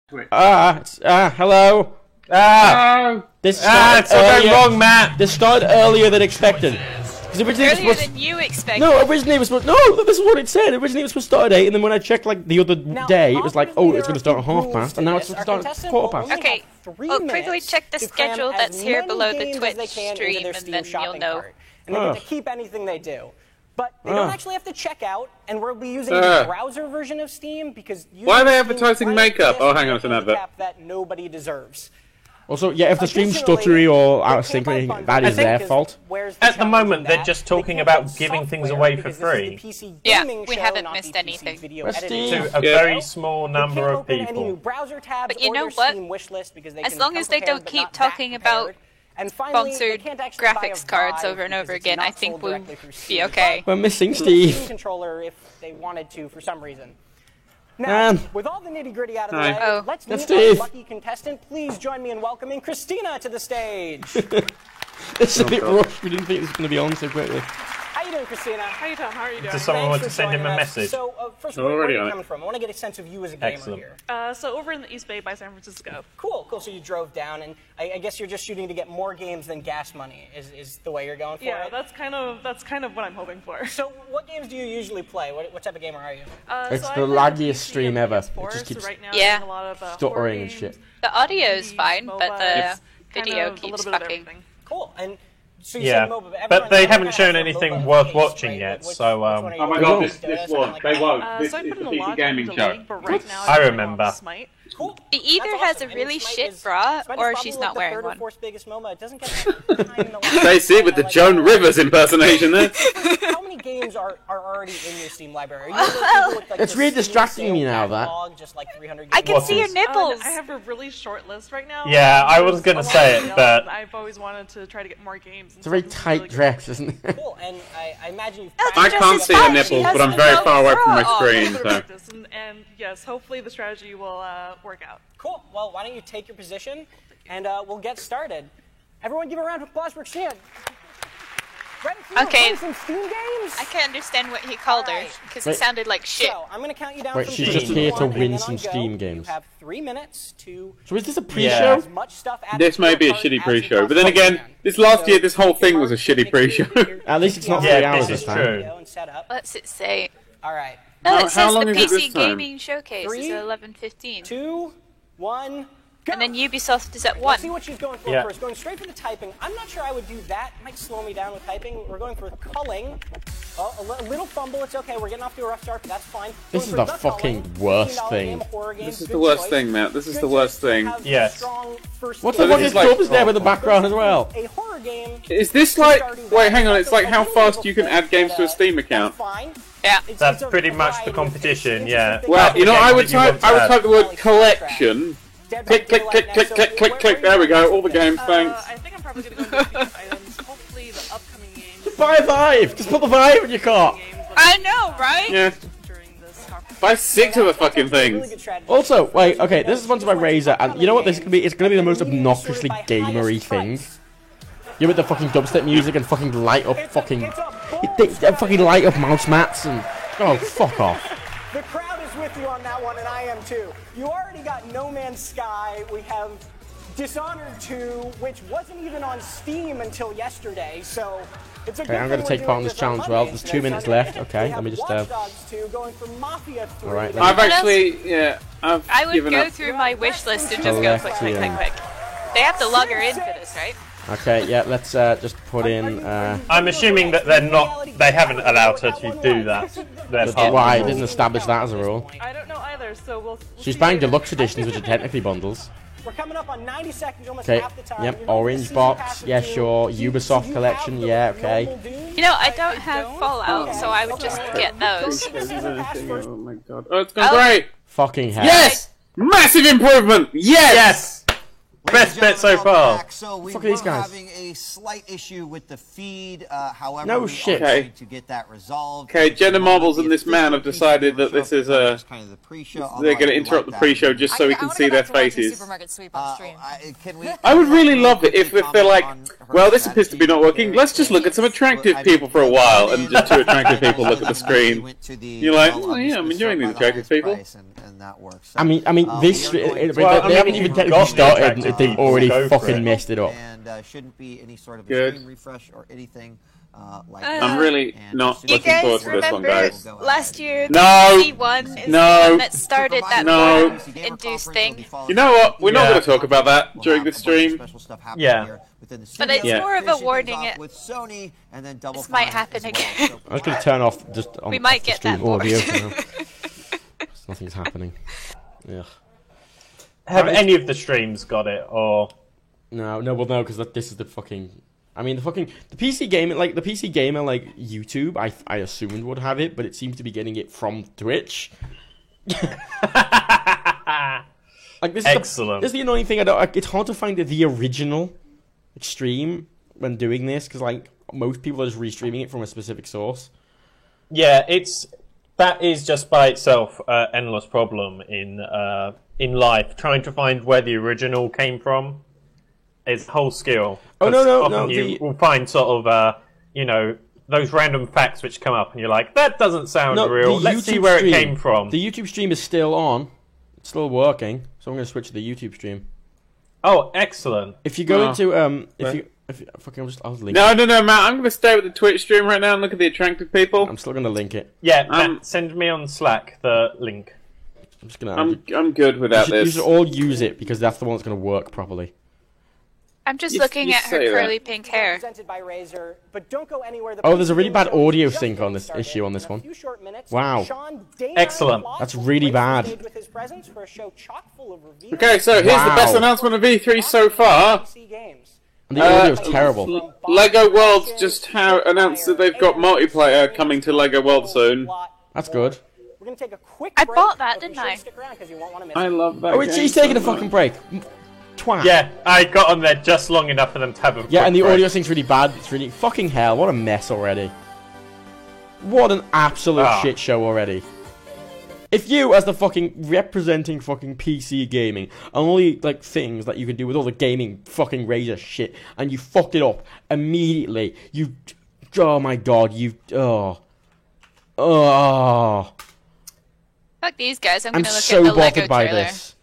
Hello. This it's going wrong, Matt. This started earlier than expected. Earlier than you expected. No, originally it was supposed. No, this is what it said. Originally it was supposed to start at 8, and then when I checked like the other day, it was like, oh, it's going to start at 1:30, and now it's going to start at 1:15. Okay. Well, quickly check the schedule that's here below the Twitch stream, and then you'll know. And they get to keep anything they do. But they don't actually have to check out, and we'll be using the browser version of Steam because why are they advertising makeup? Oh, hang on, it's an advert. That nobody deserves. Also, yeah, if the stream's stuttery or out of sync, that is their fault. At the moment, they're just talking about giving things away for free. Yeah, we haven't missed anything. To a very small number of people. But you know what? As long as they don't keep talking about sponsored graphics cards over and over again, I think we'll be okay. We're missing Steve. Controller if they wanted to for some reason. Now, with all the nitty-gritty out of the way, let's meet our lucky contestant. Please join me in welcoming Christina to the stage. It's a bit rushed. We didn't think this was going to be on so quickly. How you doing, Christina? How you doing? How are you doing? Does someone want to send him a message? So, first of all, where are you coming from? I want to get a sense of you as a gamer here. So over in the East Bay by San Francisco. Cool. So you drove down, and I guess you're just shooting to get more games than gas money. Is the way you're going for it? Yeah, that's kind of what I'm hoping for. So what games do you usually play? What type of gamer are you? It's the laggiest stream ever. It just keeps stuttering and shit. The audio's fine, but the video keeps fucking. Cool. And so but they haven't shown anything worth watching yet, so oh my god, this was, they won't. This is the PC Gaming Show. I remember. Cool. She either has a really shit bra, or she's not wearing one. Stacey with the Joan Rivers impersonation there. How many games are already in your Steam library? It's really distracting me now, that. I can see your nipples! I have a really short list right now. Yeah, I was going to say it, but I've always wanted to try to get more games. It's a very tight dress, isn't it? Cool, and I imagine you've I can't see her nipples, but I'm very far away from my screen, so... And yes, hopefully the strategy will work out. Cool. Well, why don't you take your position, and we'll get started. Everyone give a round of applause for Christina. Okay. Some Steam games? I can't understand what he called her, because it sounded like shit. So, I'm going to count you down from she's just here to win some Steam games. You have 3 minutes to... So is this a pre-show? This may be a shitty pre-show, but then again, this last year, this whole thing was a shitty pre-show. At least it's not 3 hours this time. What's it say? Alright. No, it says the PC Gaming Showcase is at 11:15. 2, 1... Go. And then Ubisoft is at 1. Let's see what she's going for first. Going straight for the typing. I'm not sure I would do that. It might slow me down with typing. We're going for culling. Oh, a little fumble. It's okay. We're getting off to a rough start, but that's fine. This is the fucking worst thing. This is the worst thing, Matt. This is the worst thing. Yes. What the fuck is Dubs there with the background as well? A horror game. Is this like... Wait, hang on. It's like how fast you can add games to a Steam account. Yeah. That's pretty much the competition, yeah. Well, you know, I would type the word collection. Click, click, click, click, click, click, click. There we go. All the games, thanks. I think I'm probably going to go with these items. Hopefully the upcoming games... Buy 5! Just put the 5 in your cart! I know, right? Yeah. Buy 6 of the fucking things. Also, wait, okay, this is sponsored by Razer, and you know what this is going to be? It's going to be the most obnoxiously gamery thing. You with the fucking dubstep music and fucking light up fucking... fucking light up mouse mats and... Oh, fuck off. The crowd is with you on that one, and I am too. You already got No Man's Sky. We have Dishonored 2, which wasn't even on Steam until yesterday, so it's a good I'm going to take part in this challenge as well. There's 2 minutes left. Okay, let me just... Watch Dogs 2, going for Mafia 3. Alright, I've actually... Yeah, I would go through my wish list and just go click, click, click, click. They have to log her in for this, right? Okay, yeah, let's just put in... I'm assuming that they haven't allowed her to do that. Why? I didn't establish that as a rule. I don't know either, so we'll She's buying deluxe editions, which are technically bundles. We're coming up on 90 seconds, almost okay, half the time. Yep, orange box, yeah, sure. Ubisoft collection, yeah, okay. You know, I don't have Fallout, so I would just get those. Oh my god. Oh, it's gone great! Fucking hell. Yes! Massive improvement! Yes! Best bet so far. So we Fuck were these guys. having a slight issue with the feed. However, No we shit. are Okay. going to get that resolved. Okay, Jenna Marbles and this man have decided that this is a. kind of the pre-show. They're going to interrupt the pre-show just so we can see their faces. Supermarket sweep on stream. I would really love it if they're like, well, this appears to be not working. Let's just look at some attractive people for a while, and just two attractive people look at the screen. You're like, oh yeah, I'm enjoying these attractive people. And that works. I mean, this Well, they I haven't mean, even if technically you've got the started, attractive and they've people, already go for fucking it. messed it up. And shouldn't be any sort of a Good. screen refresh or anything like I'm really not You looking forward guys to this one, remember guys. last year, No. C1 is No. the one that started that No. induced thing. You know what? We're not Yeah. going to talk about that during the stream. Yeah. But it's Yeah. more of a warning. With Sony, and then Double This might Fine happen as well. again. So I was going to turn off just on We might off the get stream that more. audio. For now. 'Cause nothing's happening. Ugh. Have any of the streams got it, or No, because this is the fucking. I mean, the PC gamer, like YouTube, I assumed would have it, but it seems to be getting it from Twitch. Like this Excellent. This is the annoying thing. I don't. It's hard to find the original stream when doing this because like most people are just restreaming it from a specific source. yeah, that is just by itself endless problem in life. Trying to find where the original came from is a whole skill. Oh, 'Cause no, often you will find sort of those random facts which come up, and you're like, that doesn't sound real. the Let's see YouTube where stream- it came from. The YouTube stream is still on. It's still working. So I'm going to switch to the YouTube stream. Oh, excellent. If you go Oh. into if you fucking I'll link it. No, Matt. I'm going to stay with the Twitch stream right now and look at the attractive people. I'm still going to link it. Yeah, Matt, send me on Slack the link. I'm just going to. I'm good without You this. should all use it because that's the one that's going to work properly. I'm just You- looking you at her say that. curly pink hair. Presented by Razer, but don't go anywhere. The Oh, there's a really PC bad show is audio just sync on getting this started. issue on this In a one. few short minutes, Wow. Sean Dana Excellent. That's will really grace the bad. stage with his presence for a show chock full of reveals. Okay, so here's the best Wow. announcement of E3 so far. PC games. And the audio is terrible. Lego Worlds just announced that they've got multiplayer coming to Lego World soon. That's good. We're gonna take a quick I break, bought that, but be didn't sure to I? stick around 'cause you won't wanna miss I it. love that. Oh, game she's taking so a fucking much. break. Twat. Yeah, I got on there just long enough for them to have a Yeah, and the quick audio break. sync's really bad. It's really fucking hell. What a mess already. What an absolute Ah. shit show already. If you, as the fucking representing fucking PC gaming, only like things that you can do with all the gaming fucking Razer shit, and you fucked it up immediately. Oh my god, Fuck these guys. I'm I'm gonna look so at the Lego bothered by trailer. this.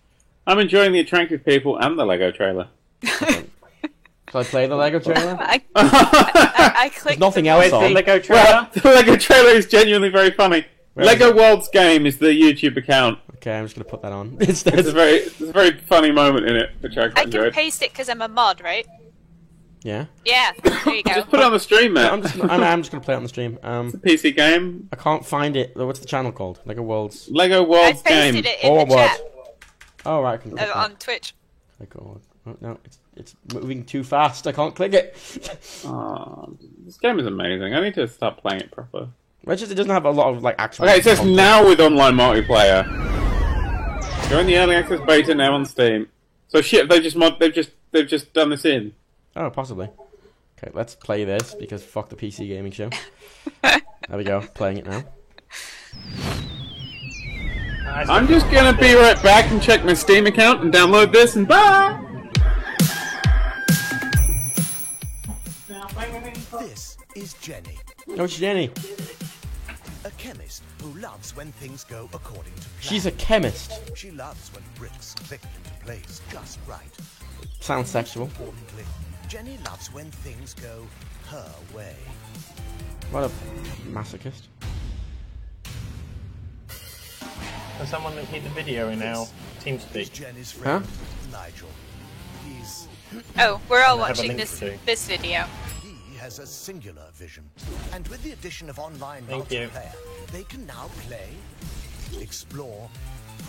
I'm enjoying the attractive people and the Lego trailer. Shall I play the Lego trailer? I clicked. Nothing the- else Where's the on. Lego trailer? Well, the Lego trailer is genuinely very funny. Where Lego is it? Worlds Game is the YouTube account. Okay, I'm just gonna put that on It's a instead. very funny moment in it, which I I quite can enjoyed. paste it because I'm a mod, right? Yeah. Yeah. There you go. Just put it on the stream, Matt. I'm just gonna play it on the stream. PC game. I can't find it. What's the channel called? Lego Worlds. Lego I Worlds pasted Game. it in Or the what? chat Oh right, I can click that. on Twitch. Lego. Oh, no, it's moving too fast. I can't click it. This game is amazing. I need to start playing it proper. It's just it doesn't have a lot of like actual. Okay, it says content. now with online multiplayer. Join the early access beta now on Steam. So shit, they've just done this in. Oh, possibly. Okay, let's play this because fuck the PC gaming show. There we go, playing it now. I'm just gonna be right back and check my Steam account and download this and bye! This is Jenny, Oh, it's Jenny. a chemist who loves when things go according to plan. She's a chemist. She loves when bricks click into place just right. Sounds sexual. Importantly, Jenny loves when things go her way. What a masochist. For someone that hit the video in our TeamSpeak. Is Jenny's friend, Huh? Nigel. He's Oh, we're all I have a watching link this to. this video. He has a singular vision, and with the addition of online Thank you. multiplayer, they can now play, explore,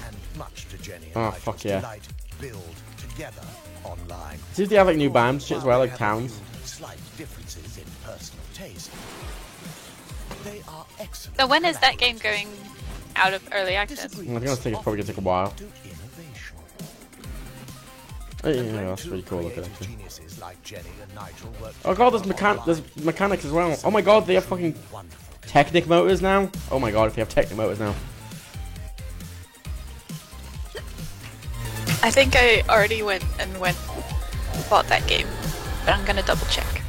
and much to Jenny and Oh, Nigel's fuck yeah. delight, build together online. See if they have like new bands shit as well, While like they have a towns. few slight differences in personal taste, they are excellent. So when is that game going out of early access? I think it's probably gonna take a while. to innovation. Oh, yeah, that's pretty cool looking, actually. Geniuses like Jenny and Nigel worked Oh god, there's mechanics as well. Oh my god, they have fucking Technic motors now? Oh my god, if they have Technic motors now. I think I already went bought that game, but I'm gonna double check.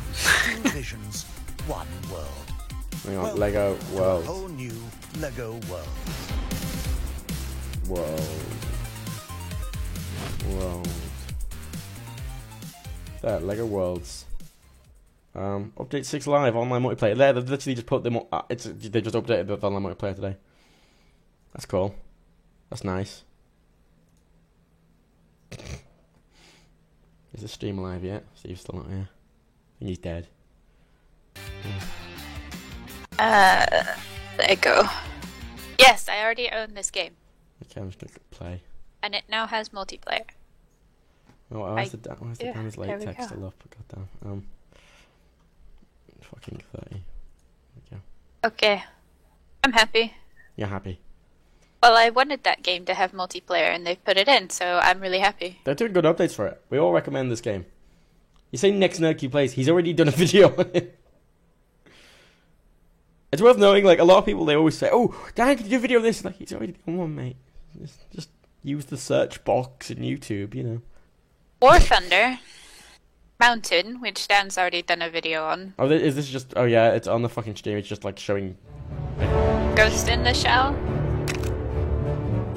Two visions, one world. Hang on, Lego A World. whole new Lego world. World. There, Lego Worlds. Update 6 Live, online multiplayer. There, they've literally just put them up. They just updated the online multiplayer today. That's cool. That's nice. Is the stream alive yet? Steve's still not here. I think he's dead. Lego. Yes, I already own this game, Okay, I'm just gonna click play. and it now has multiplayer. Oh, where's the damage there late we text go. still up? Goddamn. Fucking 30. There we go. Okay, I'm happy. You're happy. Well, I wanted that game to have multiplayer, and they've put it in, so I'm really happy. They're doing good updates for it. We all recommend this game. You say next Nerdkey plays. He's already done a video on it. It's worth knowing, like, a lot of people, they always say, oh, Dan, can you do a video of this? Like, he's already done one, mate. Just use the search box in YouTube, you know. War Thunder Mountain, which Dan's already done a video on. Oh, is this just... Oh, yeah, it's on the fucking stream. It's just, like, showing... Ghost in the Shell.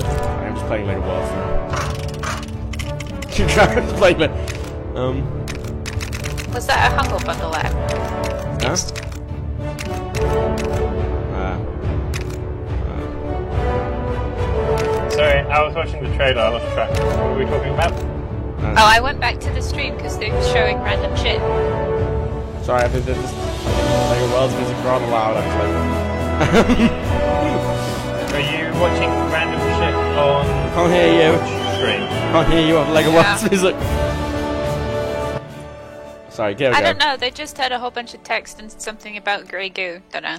I'm just playing Lego Worlds now. I'm just playing it. Was that a Humble Bundle app? Huh? Sorry, I was watching the trailer, I lost track. What were we talking about? Oh, I went back to the stream because they were showing random shit. Sorry, I think they're just... Lego Worlds music rather loud, actually. Are you watching random shit on Can't hear you. stream? Can't hear you on Lego Yeah. Worlds music. Sorry, go. I don't know, they just had a whole bunch of text and something about Grey Goo, don't know.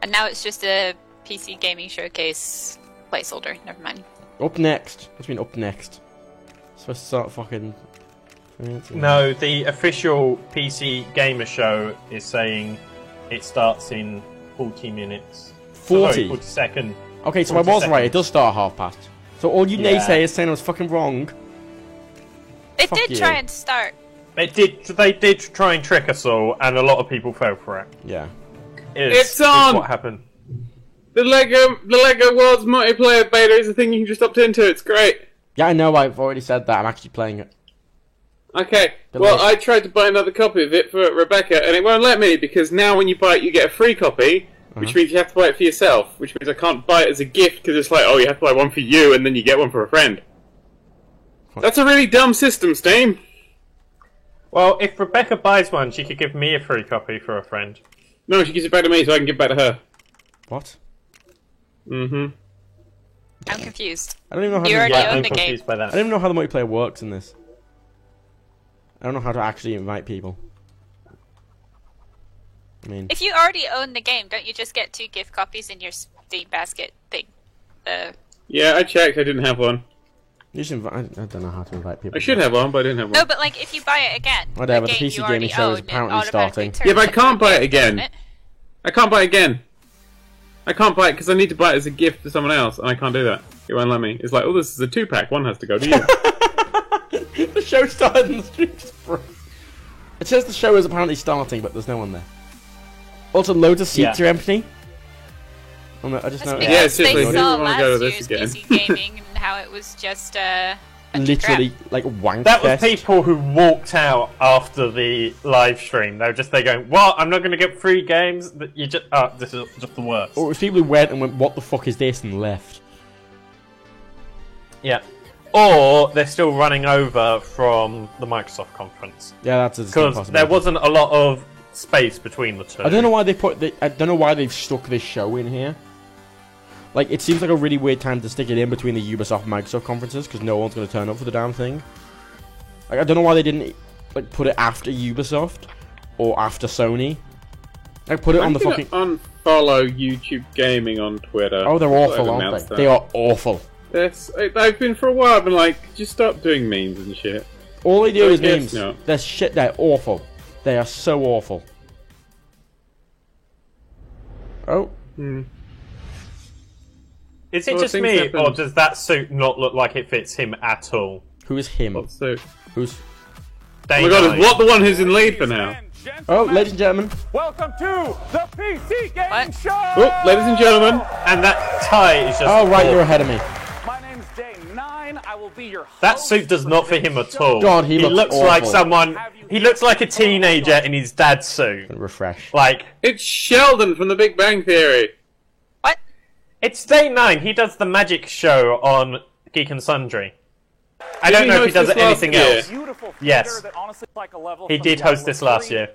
And now it's just a PC gaming showcase placeholder, never mind. Up next. What's been up next? Supposed to start fucking... No, the official PC Gamer Show is saying it starts in 40 minutes. 40? Sorry, 40 seconds. Okay, so I 40 was right, it seconds. does start at past. So all you Yeah. naysayers saying I was fucking wrong. It Fuck did you. try and start. They did try and trick us all, and a lot of people fell for it. Yeah. It's on! What happened. The Lego Worlds multiplayer beta is a thing you can just opt into. It's great. Yeah, I know, I've already said that. I'm actually playing it. Okay. But Well, like- I tried to buy another copy of it for Rebecca, and it won't let me because now when you buy it, you get a free copy, which means you have to buy it for yourself. Which means I can't buy it as a gift because it's like, oh, you have to buy one for you, and then you get one for a friend. That's a really dumb system, Steam. Well, if Rebecca buys one, she could give me a free copy for a friend. No, she gives it back to me so I can give it back to her. What? Mm-hmm. I'm confused. I don't even know how You to... already Yeah, own I'm the confused game. by I that. don't even know how the multiplayer works in this. I don't know how to actually invite people. I mean... If you already own the game, don't you just get 2 gift copies in your Steam basket thing? Yeah, I checked. I didn't have one. You should invite... I don't know how to invite people. I should have one, but I didn't have one. No, but like if you buy it again, Whatever, the the game PC you gaming already show is own, it apparently automatically starting. turns Yeah, but I into can't a buy it gift, again. doesn't it? I can't buy it again. I can't buy it because I need to buy it as a gift to someone else, and I can't do that. It won't let me. It's like, oh, this is a 2-pack. One has to go to you. The show started in the streets, bro. It says the show is apparently starting, but there's no one there. Also, loads of seats Yeah. are empty. I just That's know. because Yeah, seriously, they who saw would wanna last go to year's this PC gaming and how it was just Literally, like, wank That was fest. people who walked out after the live stream. They were just there going, "What? I'm not going to get free games. That you just this is just the worst." Or it was people who went and went, "What the fuck is this?" and left. Yeah. Or they're still running over from the Microsoft conference Yeah, that's a because possibility. there wasn't a lot of space between the two. I don't know why I don't know why they've stuck this show in here. Like, it seems like a really weird time to stick it in between the Ubisoft and Microsoft conferences because no one's going to turn up for the damn thing. Like, I don't know why they didn't like put it after Ubisoft or after Sony. Like, put it on the fucking. Unfollow YouTube Gaming on Twitter. Oh, they're awful, I've aren't announced they? that. They are awful. I've been for a while. I've been like, just stop doing memes and shit. All they do is guess memes. not. They're shit. They're awful. They are so awful. Oh. Is it Well, just things me, happen. or does that suit not look like it fits him at all? Who is him? What suit? Who's? Oh my god, is what the one who's in lead for now? Oh, ladies and gentlemen. Welcome to the PC Gaming What? Show! Oh, ladies and gentlemen. And that tie is just... Oh, right, awful. you're ahead of me. My name's Day 9. I will be your host. That suit does not fit him at all. God, he looks like awful. someone... He looks like a teenager in his dad's suit. Refresh. Like, It's Sheldon from The Big Bang Theory. What? it's Day 9. He does the magic show on Geek and Sundry. I Did don't he know if he host does this anything last year? else. Beautiful theater Yes. that honestly is like a level He from did host Diablo this last 3. year.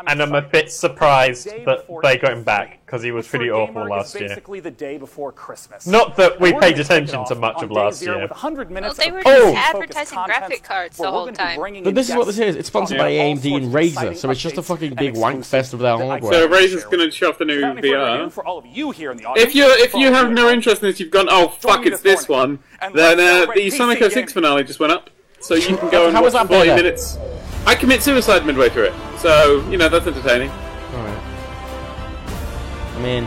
And I'm a bit surprised that they got him back, because he was pretty awful last year. Basically the day before Christmas. Not that we And we're paid gonna kick attention it to off much on of day last 0 year. with 100 Well, minutes they of were Oh! just focused advertising content graphic cards the where we're whole gonna be time. bringing But in this is what guests this is. It's sponsored to by talk about AMD all and sorts of Razer, exciting so it's just a updates fucking and big wank exclusives fest of their that I hardware. So can Razer's share with going to show off the new Without any further ado, VR. for all of you here in the audience, If you have no follow interest in this, you've gone, oh fuck, me it's this morning. one. And Then let's the celebrate Sonic PC 06 gaming. finale just went up, so you can go and How was watch that 40 better? minutes. I commit suicide midway through it, so you know that's entertaining. Alright. I mean,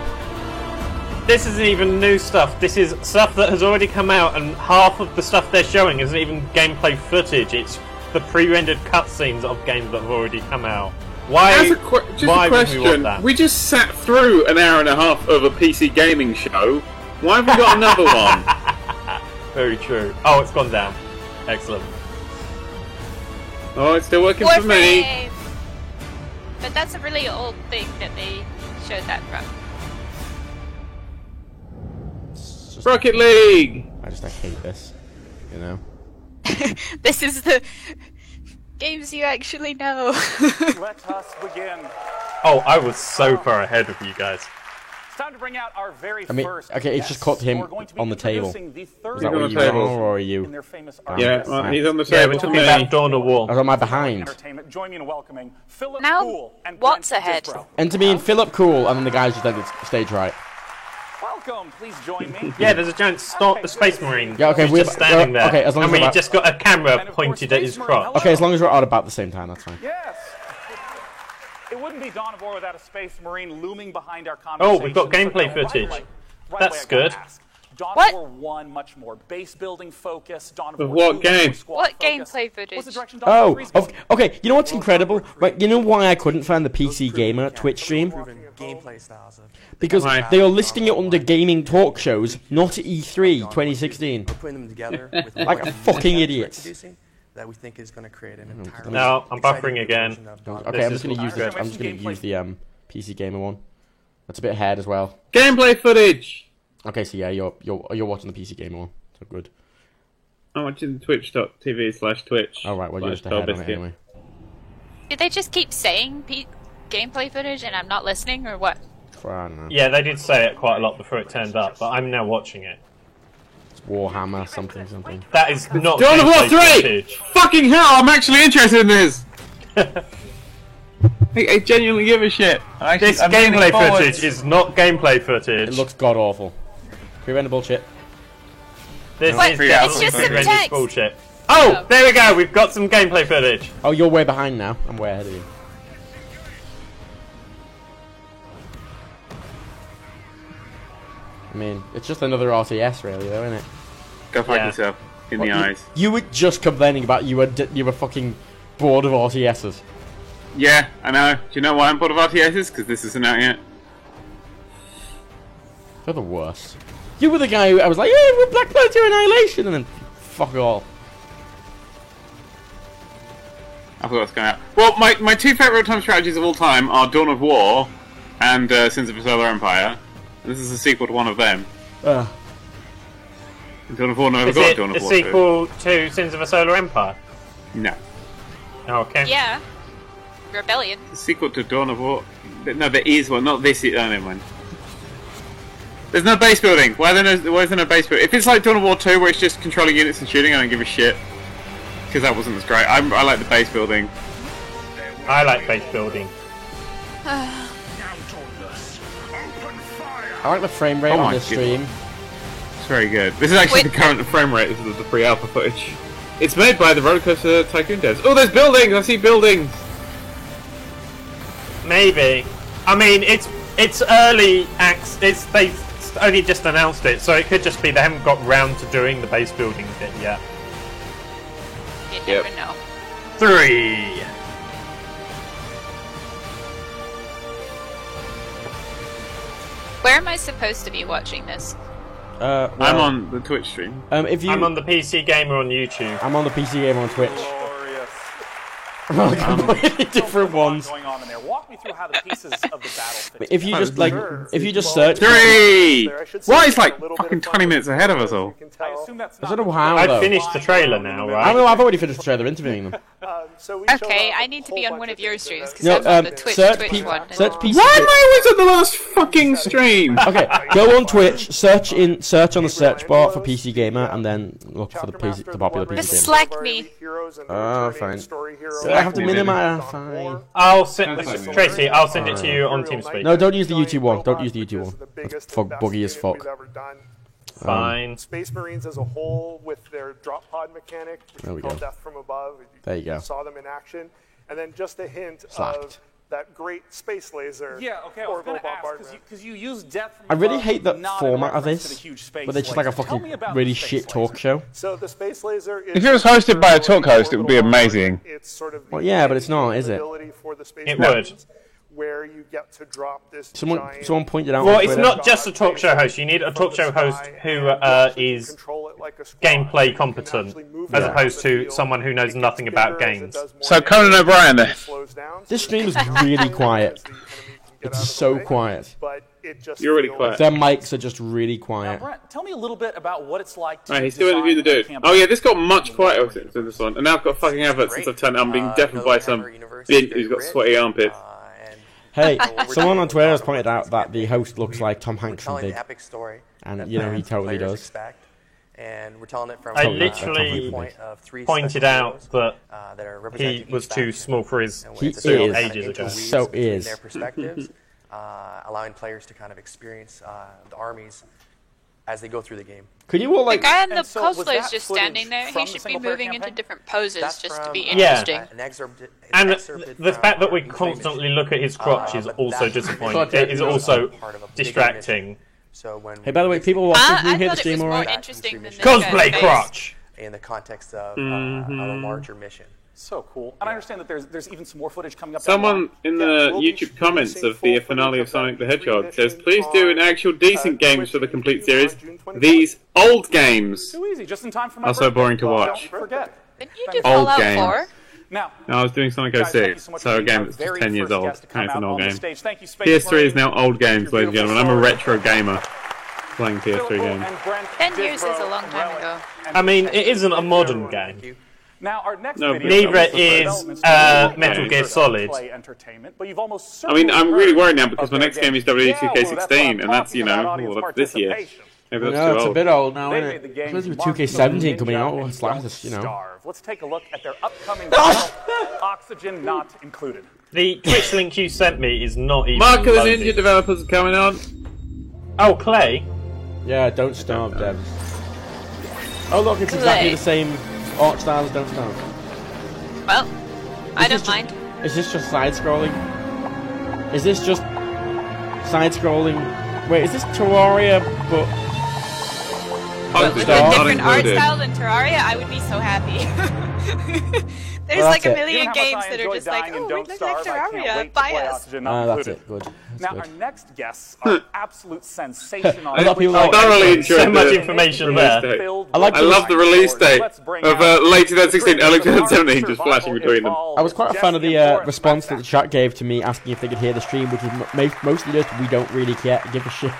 This isn't even new stuff. This is stuff that has already come out, and half of the stuff they're showing isn't even gameplay footage. It's the pre-rendered cutscenes of games that have already come out. Why? As just why a would we want question, that? we just sat through an hour and a half of a PC gaming show. Why have we got another one? Very true. Oh, it's gone down. Excellent. Oh, it's still working for me. Warframe! But that's a really old thing that they showed that from. it's just, Rocket League! I hate this. You know? This is the games you actually know. Let us begin. Oh, I was so far ahead of you guys. It's time to bring out our very I mean, first okay, it's just guest. cut him We're going to be on the table. introducing the third Is that on where the you table. are, or are in you? their famous Yeah, Yeah, artists. well, he's on the Yeah, table we're for talking me. about Dawn of I War. was on my behind. Entertainment. Join me in welcoming Philip Now, Poole and what's Brent ahead? Disbrow. Enter me and Philip Cool, and then the guys just entered stage right. Welcome, please join me. Yeah, there's a giant Space Marine. Yeah, okay, who's we're- just standing there. okay, as long and as we we're about- just got a camera And of course, pointed at his Space Marine, crotch. Okay, as long as we're out about the same time, that's fine. Yes. It wouldn't be Dawn of War without a Space Marine looming behind our conversation. Oh, we've got gameplay So, footage. right That's away, I gotta good. ask. Dawn What? of War 1, much more base building focus. Dawn of Of War what 2, much game? more squad What focus. gameplay footage? What's the direction Dawn of Oh, War 3 's going? okay. You know what's incredible? Right, you know why I couldn't find the PC Gamer Twitch stream? Gameplay styles of Because Why? they are listing it under gaming talk shows, not E3 2016. we're putting them together with Like a fucking idiot. introducing that we think is going to create an entirely No, I'm exciting buffering new again. version of Dawn of Okay, This I'm is just gonna use Alright, the I'm just gonna gameplay. use the PC Gamer one. That's a bit ahead as well. Gameplay footage! Okay, so yeah, you're watching the PC Gamer one. So good. I'm watching twitch.tv/twitch. All right, well you're just ahead on it anyway. Did they just keep saying gameplay footage and I'm not listening, or what? I don't know. Yeah, they did say it quite a lot before it turned up, but I'm now watching it. It's Warhammer something. That is not Dawn of War gameplay 3! footage. Fucking hell, I'm actually interested in this! I genuinely give a shit. This gameplay footage is not gameplay footage. It looks god awful. Pre-render bullshit. This What? is It's definitely just some pre-rendered text. bullshit. Oh, there we go. We've got some gameplay footage. Oh, you're way behind now. I'm way ahead of you. I mean, it's just another RTS, really, though, isn't it? Go fuck Yeah. yourself. In What, the eyes. You were just complaining about you were fucking bored of RTSs. Yeah, I know. Do you know why I'm bored of RTSs? Because this isn't out yet. They're the worst. You were the guy who I was like, yeah, we're Black Planet Annihilation, and then fuck all. I forgot what's going out. Well, my two favourite real-time strategies of all time are Dawn of War and Sins of a Solar Empire. This is a sequel to one of them. Dawn of War never Is got it Dawn a of War 2. sequel to Sins of a Solar Empire? No. Okay. Yeah. Rebellion. The sequel to Dawn of War... No, there is one. Not this... Oh, never mind. There's no base building. Why is there no base building? If it's like Dawn of War 2 where it's just controlling units and shooting, I don't give a shit. Because that wasn't as great. I like the base building. I like base building. I like the frame rate Oh on my this God. stream. very good. This is actually the current frame rate. This is the pre-alpha footage. It's made by the Roller Coaster Tycoon devs. Oh, there's buildings! I see buildings! Maybe. I mean, it's early acts. They only just announced it, so it could just be they haven't got round to doing the base building bit yet. You never know. 3. Where am I supposed to be watching this? Well, I'm on the Twitch stream. I'm on the PC Gamer on YouTube. I'm on the PC Gamer on Twitch. Completely different ones. Going on in there. Walk me through how the pieces of the battle fit. If you just if you just search 3. Why is like fucking 20 minutes ahead of us all? I assume that's I not don't know how. I've finished the trailer now, right? I know I've already finished the trailer interviewing them. Okay, I need to be on one of your streams because I'm on the Twitch one. Search PC. Why am I always on the last fucking stream? Okay, go on Twitch, search on the search bar for PC Gamer, and then look for the popular PC Just Gamer. Slack me. Oh, fine. I have to minimize. Fine. I'll send Tracy. I'll send it to you on TeamSpeak. No, don't use the YouTube one. Don't use the YouTube one. That's buggy as fuck. Fine. Space Marines as a whole with their drop pod mechanic, which There we we call go. Death from Above. There you go. Saw them in action, and then just a hint Slacked. of that great space laser. Yeah, okay, I was going to ask, because you use Death from I really Above, hate that not in format of reference to this, the huge space but it's just like a laser. Tell me fucking about really the space shit talk show. So the space laser is If it was hosted by a talk host, it would be amazing. It's sort of Well, yeah, but it's not, is it? ability for the space It Marines, would. Where you get to drop this giant Someone pointed out. Well, on it's Twitter- not just a talk show host. You need a talk show host who is gameplay competent, as opposed to someone who knows nothing about games. So Conan O'Brien there. This stream is really quiet. It's so quiet. You're really quiet. Their mics are just really quiet. Brent, tell me a little bit about what it's like to Right, he's still interviewing the design a dude. campaign. Oh yeah, this got much quieter since this one, and now I've got fucking adverts since I've turned it on, being deafened by some bint who's got sweaty armpits. Hey, someone on Twitter has pointed out that the host looks like Tom Hanks from telling Big. the epic story. And, you know, he totally players does. Expect, and we're telling it from I a literally point of 3 pointed special out heroes, that are he representing was each too faction. small for his He suit is. ages ago. So between is. their perspectives, allowing players to kind of experience the armies as they go through the game. Could you all The like? guy in the And so was cosplay is that just footage standing there. from He the should be single-player moving into campaign? different poses That's just to from, be Yeah. interesting. An excerpt, And excerpted the from fact that we League of constantly Legends. look at his crotch is But also that's disappointing. Okay. It is also part of a bigger distracting. mission. So when Hey, by the way, people watching, I can you hear the thought it stream was more alright? interesting than this Cosplay guy's face. crotch! in the context of a larger mission. So cool. And I understand that there's even some more footage coming up. Someone in the YouTube comments of the finale of Sonic the Hedgehog says, please do an actual decent games for the complete series. These old games Too easy, just in time for my are so birthday. boring to watch. Don't forget. Didn't you do Old Fallout games. 4? Now, No, I was doing Sonic guys, thank you 06, so much so for a being game our that's very just 10 years first old, guest to come and it's an out old on the game. stage. Thank you, Space PS3 is Marine. now old games, ladies and gentlemen. I'm a retro gamer playing PS3 Phil games. and Brent 10 years is Disbrow a long and time Relic. ago. I mean, it isn't a modern game. Now, our next No, video Neither comes from is developments Metal for Gear Solid. Play entertainment, but you've almost I mean, I'm certainly really heard worried now because of my their next game is game. WWE Yeah, well, that's what 2K16, I'm and that's, you talking know, about, well, audience this year. participation. Maybe that's No, too it's a old. bit old now, They isn't made the it? game Supposed to be Mark of the 2K17 coming Ninja out. and What's like this, you know? Starve. Let's take a look at their upcoming title, Oxygen Not Included. The Twitch link you sent me is not even Mark of the loading. Ninja developers are coming on. Oh, Clay? Yeah, Don't Starve, devs. Oh look, it's exactly the same art style as Don't Starve. Well, I this don't mind. Is this just side-scrolling? Is this just side-scrolling? Wait, is this Terraria, but... Oxygen With a not different art included. style than Terraria, I would be so happy. There's Well, like a that's it. million Given how much games I that are enjoy just like, dying and oh, we Don't look like Starve, I can't Terraria, wait to buy play us. Oxygen Not that's Included. it, good. That's Now, good. our next guests are absolute sensation on A lot of people I like- thoroughly enjoyed So much the information release there. date. I like I love the release date of late 2016, early 2017, just flashing between them. I was quite a fan of the response that the chat gave to me asking if they could hear the stream, which is mostly just, we don't really care, give a shit.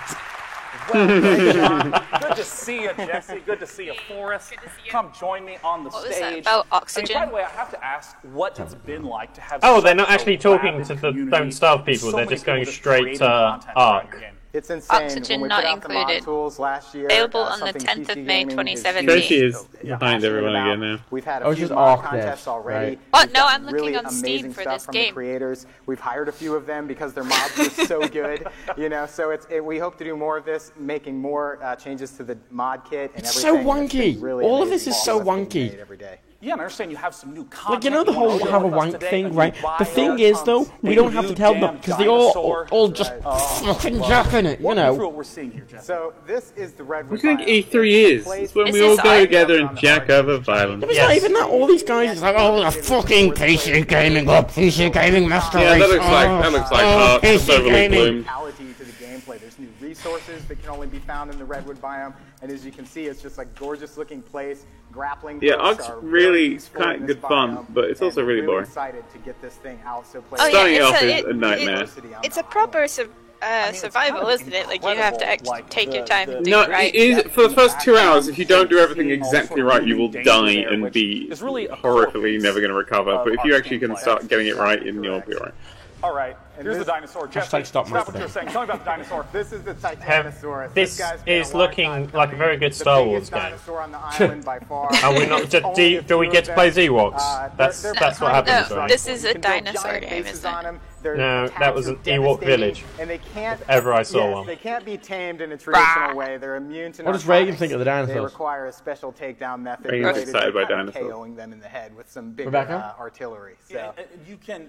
Good to see you, Jesse. Good to see you, Forrest. Come join me on the What stage. was that about I Oxygen? mean, by the way, I have to ask what it's been like to have. Oh, they're such not a actually talking rabid to the community, Don't Starve people, so they're many just going people straight creating to content throughout Ark. your game. It's insane. Oxygen when we not put out the mod included. tools last year, Available on the something 10th of PC May Gaming is 2017. Tracy is huge, behind everyone about. again now. We've had Oh, a it's few just mod Arc contests there, already. right. Oh, We've no, gotten I'm looking really on Steam amazing for stuff this from game. the creators. We've hired a few of them because their mods are so good. You know, so we hope to do more of this, making more changes to the mod kit and It's everything. so and it's been wonky. really All of amazing this is so what's being wonky. made every day. Yeah, and I understand you have some new content. Like, you know the whole have a wank thing, right? The thing is, though, we don't have to tell them because they all just fucking jack in it, you know. What we're seeing here, Jeff. So this is the Redwood. What do you think E3 is? It's when we all go together and jack over violence. It's not even that. All these guys is like, oh, the fucking PC gaming, PC gaming master Yeah, race. that looks like art. It's overly bloomed. To the gameplay. There's new resources that can only be found in the Redwood biome, and as you can see, it's just like gorgeous looking place. Grappling. Yeah, hooks Ark's are really useful kind in of this good fun, biome, but it's also and really we're boring. Excited to get this thing out so Oh, yeah, Starting off is a nightmare. It's a proper survival, isn't it? Like, you have to take your time and do No, it right. it is, for the first 2 hours, if you don't do everything exactly right, you will die and be horrifically never going to recover. But if you actually can start getting it right, you'll be alright. All right, here's the dinosaur. Jeff, stop what you're saying. Tell me about the dinosaur. This is the Titanosaurus. This guy's been is a long looking time like a very good Star Wars game. dinosaur on the island by far. Are we not? Do we get to play Ewoks? That's what happens, No, right? this is a dinosaur game, isn't it? No, that was an Ewok village. And they can't, If ever I saw one. They can't be tamed in a traditional way. They're immune to What does narcotics. Reagan think of the dinosaurs? They require a special takedown method Reagan's related to excited by kind of dinosaurs. KOing them in the head with some big Rebecca? artillery. So. Yeah, you can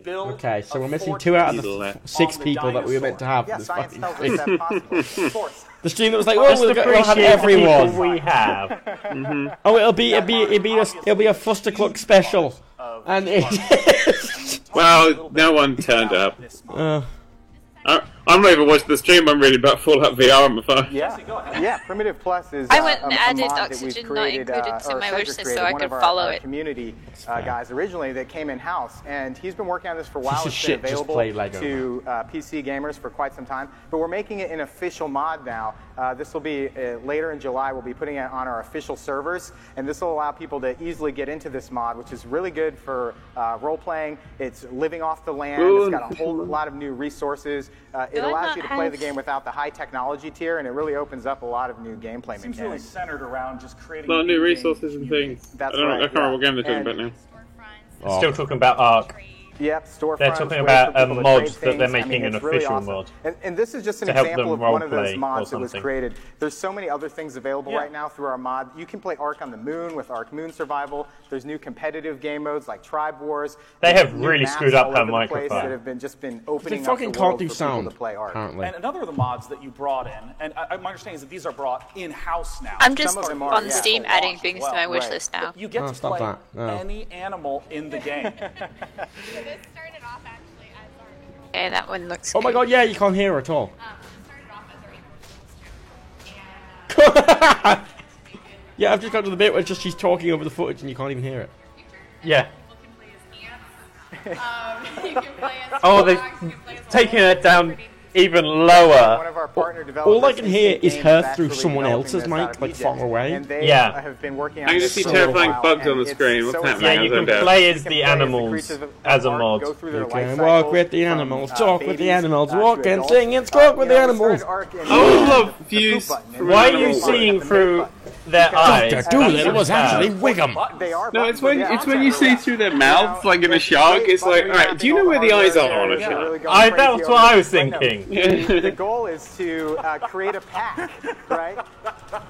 build Okay, so we're missing 2 out of the 6 people that we were meant to have for Yeah, this science fucking tells us thing. that's possible. Of course. The stream that was like, oh, Just we'll have appreciate everyone. the people we have. Oh, it'll be a Fustercluck special, and Well, no one turned up. I'm not even watching the stream. I'm reading about Fallout VR on my phone. Yeah, Primitive Plus is. I went and a added mod that Oxygen we've not created, included to or my Cedric wish list created, so I one could of our follow it. community guys originally that came in house, and he's been working on this for a while. Piece of It's shit, been just available play Lego, to PC gamers for quite some time, but we're making it an official mod now. This will be later in July. We'll be putting it on our official servers, and this will allow people to easily get into this mod, which is really good for role playing. It's living off the land. It's got a whole lot of new resources. It allows you to play the game without the high technology tier, and it really opens up a lot of new gameplay Seems really mechanics. centered around just creating A lot of new resources and things. That's I don't know. right, I can't remember what yeah. game they're talking about now. Still talking about Ark. Yep, storefronts. They're talking ways about for a people to mod trade that they're things. I making mean, an it's really official awesome. mod. And this is just an to help example them of one of those roleplay mods or that was something. created. There's so many other things available right now through our mod. You can play Ark on the Moon with Ark Moon Survival. There's new competitive game modes like Tribe Wars. They There's have new really maps screwed up all her over the place microphone. that have just been opening up fucking the can't world do for people sound, to play Ark. apparently. And another of the mods that you brought in, and my understanding is that these are brought in-house now. I'm just Some of them are, on yeah. Steam adding things to my wish Right. list now. You get to stop play that. No. any animal in the game. Okay, that one looks Oh my good. god, yeah, you can't hear her at all. Yeah, I've just got to the bit where just she's talking over the footage and you can't even hear it. Yeah. Oh, they're taking it down even lower. One of our partner All I developers, can hear is Games, her is through actually someone developing else's this mic, out of like Egypt, far away. and they Yeah. have been working on I can this just see for a little terrifying while, bugs on and the it's screen. What's so happening? Yeah, you exciting. can Out. play as You can the play animals creatures of as a Ark, mod. go through their You life can cycle walk with the from, animals, talk with the babies, animals, to walk and adults. sing and squawk with the You know, we animals. started Ark in- I would love the views poop button, from Why an are you animal. seeing through their eyes? Dr. Doolittle was actually Wiggum. They are No, buttons, it's when but yeah, it's when you see through their mouths, like in a shark. It's like, all right, do you know where the eyes are on a shark? That's what I was thinking. The goal is to create a pack, right?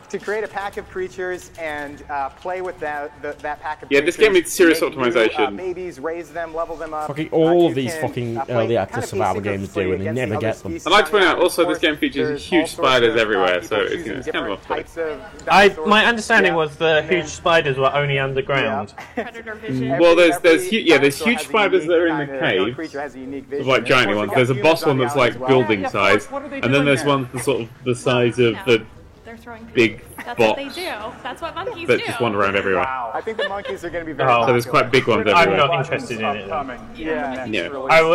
To create a pack of creatures and play with that pack of Yeah, creatures. this game needs serious make new, optimization. babies, raise them, level them up. Fucking all of You these can, fucking play early kind access of survival asynchronously games do, and they against never the get other them. species I'd like to point on out the also island. this game features There's huge all sorts spiders of, everywhere, people so it's, choosing it's kind of different off-putting. types of dinosaurs. My understanding Yeah. was the huge spiders were only underground. Predator vision. Well, there's Every huge dinosaur huge has a spiders that are in unique the kind of- caves. creature has a unique There's vision. like And giant of course, ones. we've There's a got boss humans on one the that's island like as well. building Yeah, of size, course. What are they and then doing there's there? one that's sort of the size of the They're throwing poop. big That's box what they do. That's what monkeys that do. just wander around everywhere. I think the monkeys are going to be very Oh. popular. So there's quite big ones I'm everywhere. not interested in it. Then. Yeah. Yeah.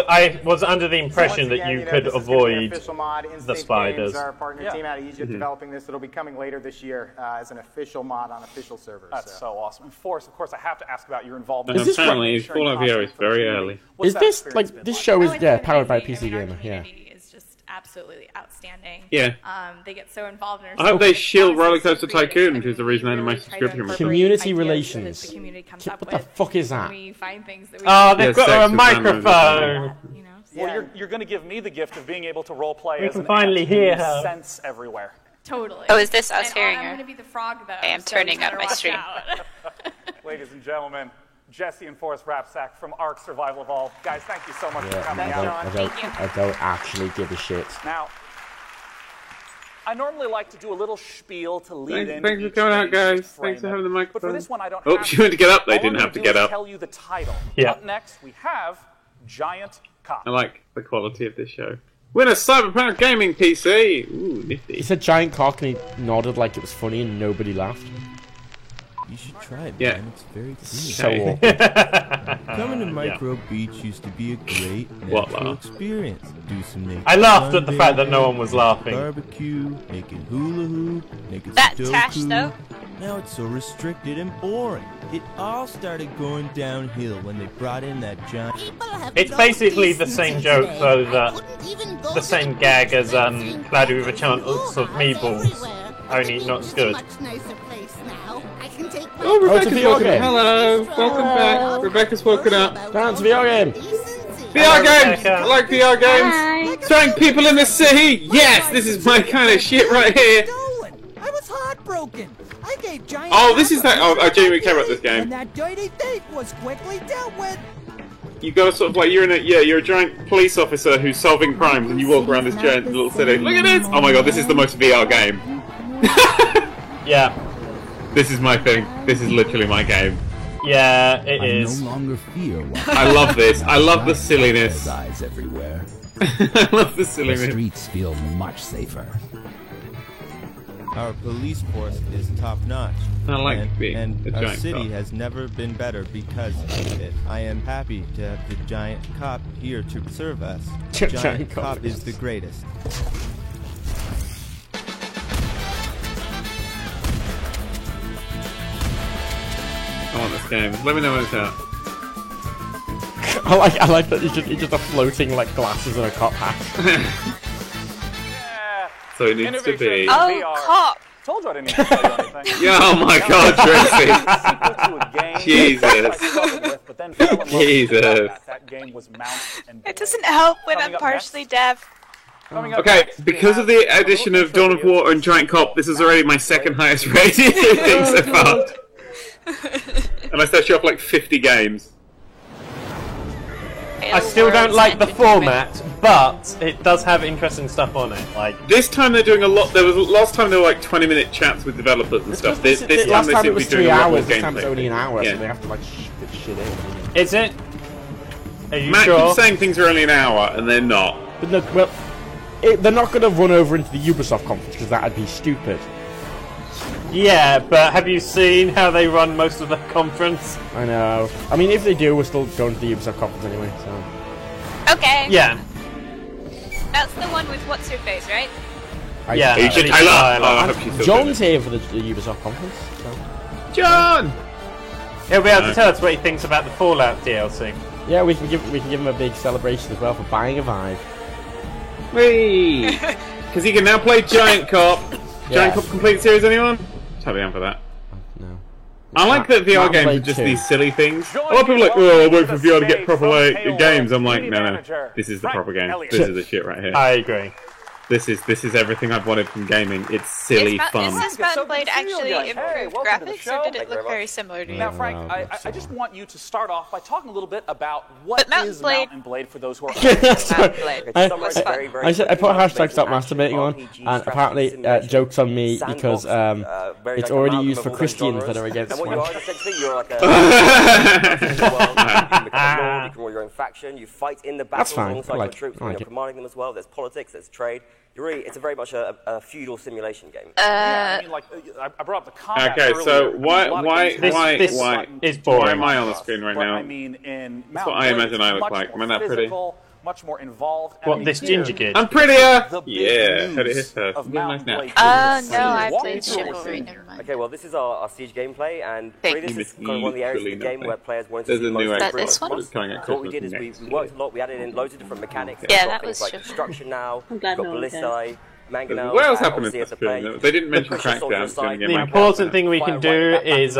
I was under the impression So once that again, you know, could this is gonna be an avoid official mod. the Instinct spiders. Games, our partner Yeah. team out of Egypt, developing this. It'll be coming later this year as an official mod on official servers. That's so awesome. And Forrest, of course, I have to ask about your involvement. And Is this apparently, sharing Fallout VR is content for the very community. early. What's Is that this experience like been this like? show Oh, is it's yeah been powered by amazing. PC I mean, our Gamer? Yeah. community is just absolutely outstanding. Yeah. They get so involved in. I hope they shield Roller Coaster Tycoon, which is the reason I ended my subscription. Community relations. What the fuck is that? Oh, they've got a microphone. Well, you're going to give me the gift of being able to role play We as can an finally ant hear and her. sense everywhere. Totally. Oh, is this us And hearing I'm her? going to be the frog, though. I am so turning you up better my watch stream. out. Ladies and gentlemen, Jesse and Forrest Rapsack from Ark Survival Evolved. Guys, thank you so much for coming out. I don't actually give a shit. Now, I normally like to do a little spiel to lead in. Thanks for coming out, guys. Thanks for having the microphone. But for this one, I don't Oh, have she went to get up. They All didn't I'm have to gonna get do is up. Tell you the title. Yeah. Up next, we have Giant Cop. I like the quality of this show. Win a Cyberpunk gaming PC. Ooh, nifty. He said giant cock and he nodded like it was funny and nobody laughed. You should try it, Yeah. man. It's very clean. So awkward. Coming to Micro Beach used to be a great What natural laugh? experience. Do some naked I laughed at the sunbathing, fact that no one was laughing. Barbecue, naked hula hoop, naked That Sudoku. Tash, though? Now it's so restricted and boring. It all started going downhill when they brought in that giant. It's basically the same joke, though, that the same gag as Cloudy with a Chance of Meebles, only not as good. Oh, it's a Rebecca's VR woken game. Hello, welcome back. Rebecca's woken up. That's a VR game. VR games! I like VR games! Throwing people in the sea! Yes, this is my kind of shit right here! I was heartbroken. I gave Giant Oh, this is that. Oh, I genuinely care about this and game. that dirty thief was quickly dealt with. You gotta sort of like, you're a giant police officer who's solving crimes and you walk around this giant little city. Look at this! Oh my god, this is the most VR game. Yeah. This is my thing. This is literally my game. Yeah, it is. No longer fear what I love this. I love the silliness. eyes everywhere. I love the The silliness. streets feel much safer. Our police force is top notch. I like and, being and a our giant city cop. has never been better because of it. I am happy to have the giant cop here to serve us. Giant cop. Cop is the greatest. I want this game. Let me know when it's out. I like that he's just a floating like glasses and a cop hat. So it needs to be. Oh, cop! Told you I didn't need to tell you anything. Yeah, oh my god, Tracy. Jesus. Jesus. That game was Mount and It doesn't help when Coming I'm up partially deaf. Okay, because of the addition of Dawn of War and Giant Cop, this is already my second highest rated thing so far. And I set you up like 50 games. I still don't like the format, but it does have interesting stuff on it. Like This time they're doing a lot. Last time there were like 20-minute chats with developers and stuff. This time last they time seem it to was be doing 3 a lot more hours. This time it's gameplay. only an hour, Yeah. so they have to like fit shit in. Is it? Are you Matt sure? keeps saying things are only an hour, and they're not. But no, well, they're not going to run over into the Ubisoft conference because that'd be stupid. Yeah, but have you seen how they run most of the conference? I know. I mean, if they do, we're still going to the Ubisoft conference anyway. So. Okay. Yeah. That's the one with what's her face, right? Yeah. Agent Tyler. Oh, I hope she's still John's here for the Ubisoft conference. So. John. He'll be able to tell us what he thinks about the Fallout DLC. Yeah, we can give him a big celebration as well for buying a Vive. Whee! Because he can now play Giant Cop. Giant Cop Complete Series, anyone? Totally down for that. No. I like that VR games are just these silly things. A lot of people are like, oh, I wait for VR to get proper games. I'm like, no. This is the proper game. This is the shit right here. I agree. This is everything I've wanted from gaming. It's silly fun. Is this Mount Blade actually improved graphics, or did it look very similar to you? Now, Frank, I just want you to start off by talking a little bit about what is Mount and Blade for those who are. I put hashtag stop masturbating on, and apparently jokes on me because it's already used for Christians that are against And what you swank. are essentially, you're like a you become a lord, you can rule your own faction, you fight in the That's battles fine. alongside I your like troops it. I when like you're it. commanding them as well. There's politics, there's trade. It's very much a feudal simulation game. I mean, like, I brought up the combat Okay, earlier. so I mean, why a lot of games have this buttons, is boring. Why am I on the screen right but now? I mean, in That's Mount what I Blade, imagine I it's look much like. more Am I that pretty? physical, much more involved. What, this ginger kid? I'm prettier! Yeah, heard it hit first. Nice now. Oh no, I played Chivalry, never mind. Okay, well, this is our Siege gameplay, and really this is kind of one of the areas of the game where players wanted to There's a see new most extra. this one? So what we did is we worked a lot, we added in loads of different mechanics. Yeah, We've got that was things like Chivalry. destruction now, I'm we've glad got no one Ballistae, Mangonel, What else happened in obviously as this a player, film? They didn't mention push your sword to Crackdown. the side, The important thing we can do is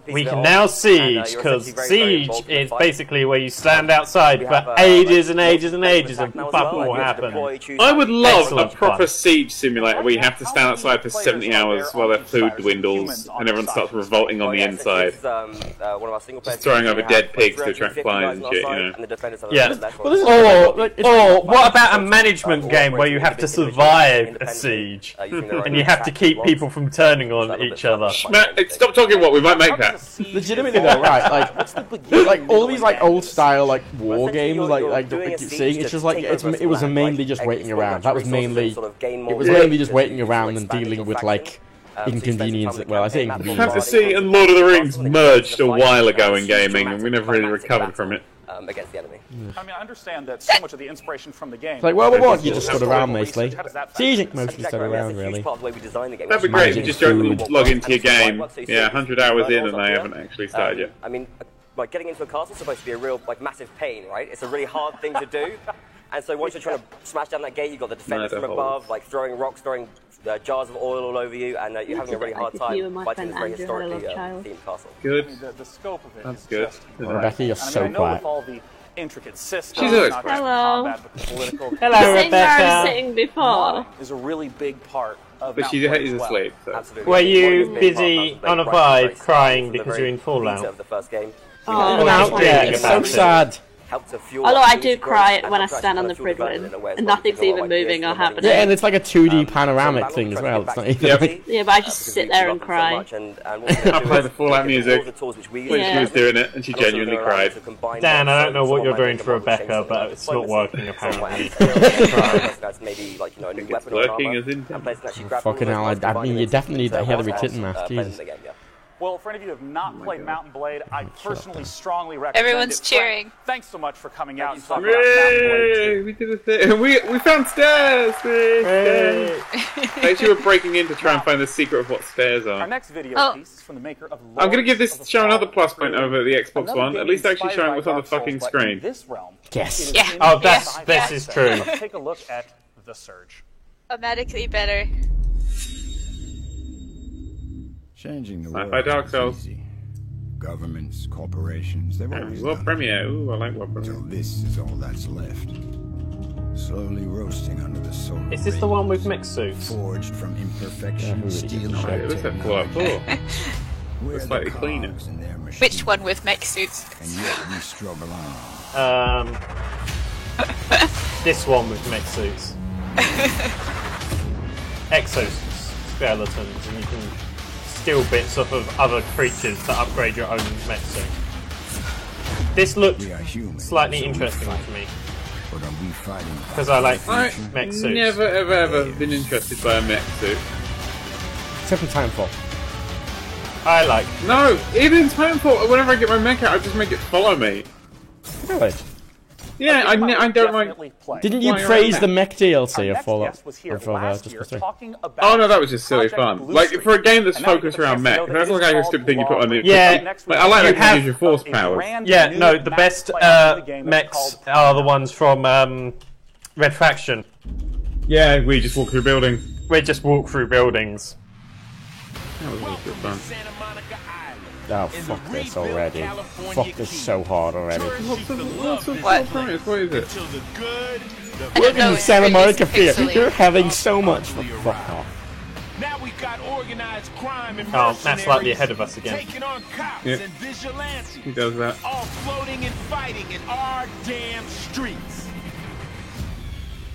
we can now siege, because siege is basically where you stand outside for ages and ages and ages and fuck all happen. I would love Excellent a proper fun. siege simulator where you have to stand outside for 70 hours while their food dwindles and everyone starts revolting on the inside. Just throwing over dead pigs to attract flies and shit, you know. Yeah. Or what about a management game where you have to survive a siege and you have to keep people from turning on each other? Stop talking what, we might make that. Legitimately though, right, like all these like old style like war games like you keep seeing, it's just like it was mainly just waiting around. That was mainly just waiting around and dealing with like inconvenience. Well, I say inconvenience. Fantasy and Lord of the Rings merged a while ago in gaming and we never really recovered from it. Against the enemy. I mean, I understand that so much of the inspiration from the game. It's like World War I, you just stood around mostly. Siege mostly stood around really. That'd be great if you just log into your game. Yeah, 100 hours in and I haven't actually started yet. I mean, like getting into a castle is supposed to be a real, like, massive pain, right? It's a really hard thing to do. And so once you're trying to smash down that gate, you've got the defenders from above, like throwing rocks, throwing jars of oil all over you, and you're having a really hard time fighting this very historically themed castle. Good. The scope of it That's good. Rebecca, you're so quiet. quiet. All the intricate systems, She's always not quiet. just Hello. combat, but the political. Hello, Rebecca. Rebecca. Sitting before. Is a really big part of But she's asleep, so. Absolutely. Were you busy on a vibe crying because you're in Fallout? Of the first game. Even out there, it's so sad. Although I do cry when I stand on the bridge and nothing's even moving or happening. Yeah, and it's like a 2D panoramic thing as well. It's not even. Yeah, but I just sit there and cry. I played the Fallout music when she was doing it, and she genuinely cried. Dan, I don't know what you're doing to Rebecca, but it's not working apparently. That's maybe like, you know, a new weapon or Lurking armor. as in. Fucking hell, I mean, you definitely need that Hillary Clinton mask, Jesus. Well, for any of you who have not played Mountain Blade, I personally strongly recommend Everyone's it. cheering. Thanks so much for coming out and talking about Mountain Blade 2. We did a thing. We found stairs! Actually, we're breaking in to try and find the secret of what stairs Our are. next video piece is from the maker of I'm gonna give Lords this show another plus point over the Xbox Another One. game At least actually inspired showing by what's on the Dark Souls, fucking but screen. in this realm, Yes. it is Yeah. in Oh, the this is true. Let's take a look at The Surge. Automatically better. Changing the Sci-fi world Dark is Souls. easy. Governments, corporations, they've always World done Premiere. it. Ooh, I like World Premiere. So this is all that's left. Slowly roasting under the solar Is this the one with mixed suits? forged from imperfection, steel Oh, it looks like Fallout 4. It's slightly cleaner. Which one with mech suits? And yet we struggle on. This one with mech suits. Exoskeletons, and you can steal bits off of other creatures to upgrade your own mech suit. This looked slightly interesting to me. Because I like mech suits. Never ever been interested by a mech suit. Except for Timefall. I like. No, even in Timefall, whenever I get my mech out, I just make it follow me. Really? Yeah, I don't like. Didn't you praise the mech DLC of Fallout? Just Oh no, that was just silly fun. Like for a game that's focused around mech, that's like a stupid thing you put on it. Yeah, like, I like that you can use your force powers. Yeah, no, the best mechs are the ones from Red Faction. Yeah, we just walk through buildings. We just walk through buildings. That was really good fun. Oh, fuck this already. Fuck this so hard already. What is it? Look in the Santa Monica Theater. You're having so much fun. Fuck off. Now we got organized crime and Oh, Matt's slightly ahead of us again. taking on cops Yep. and vigilantes. He does that. All floating and fighting in our damn streets.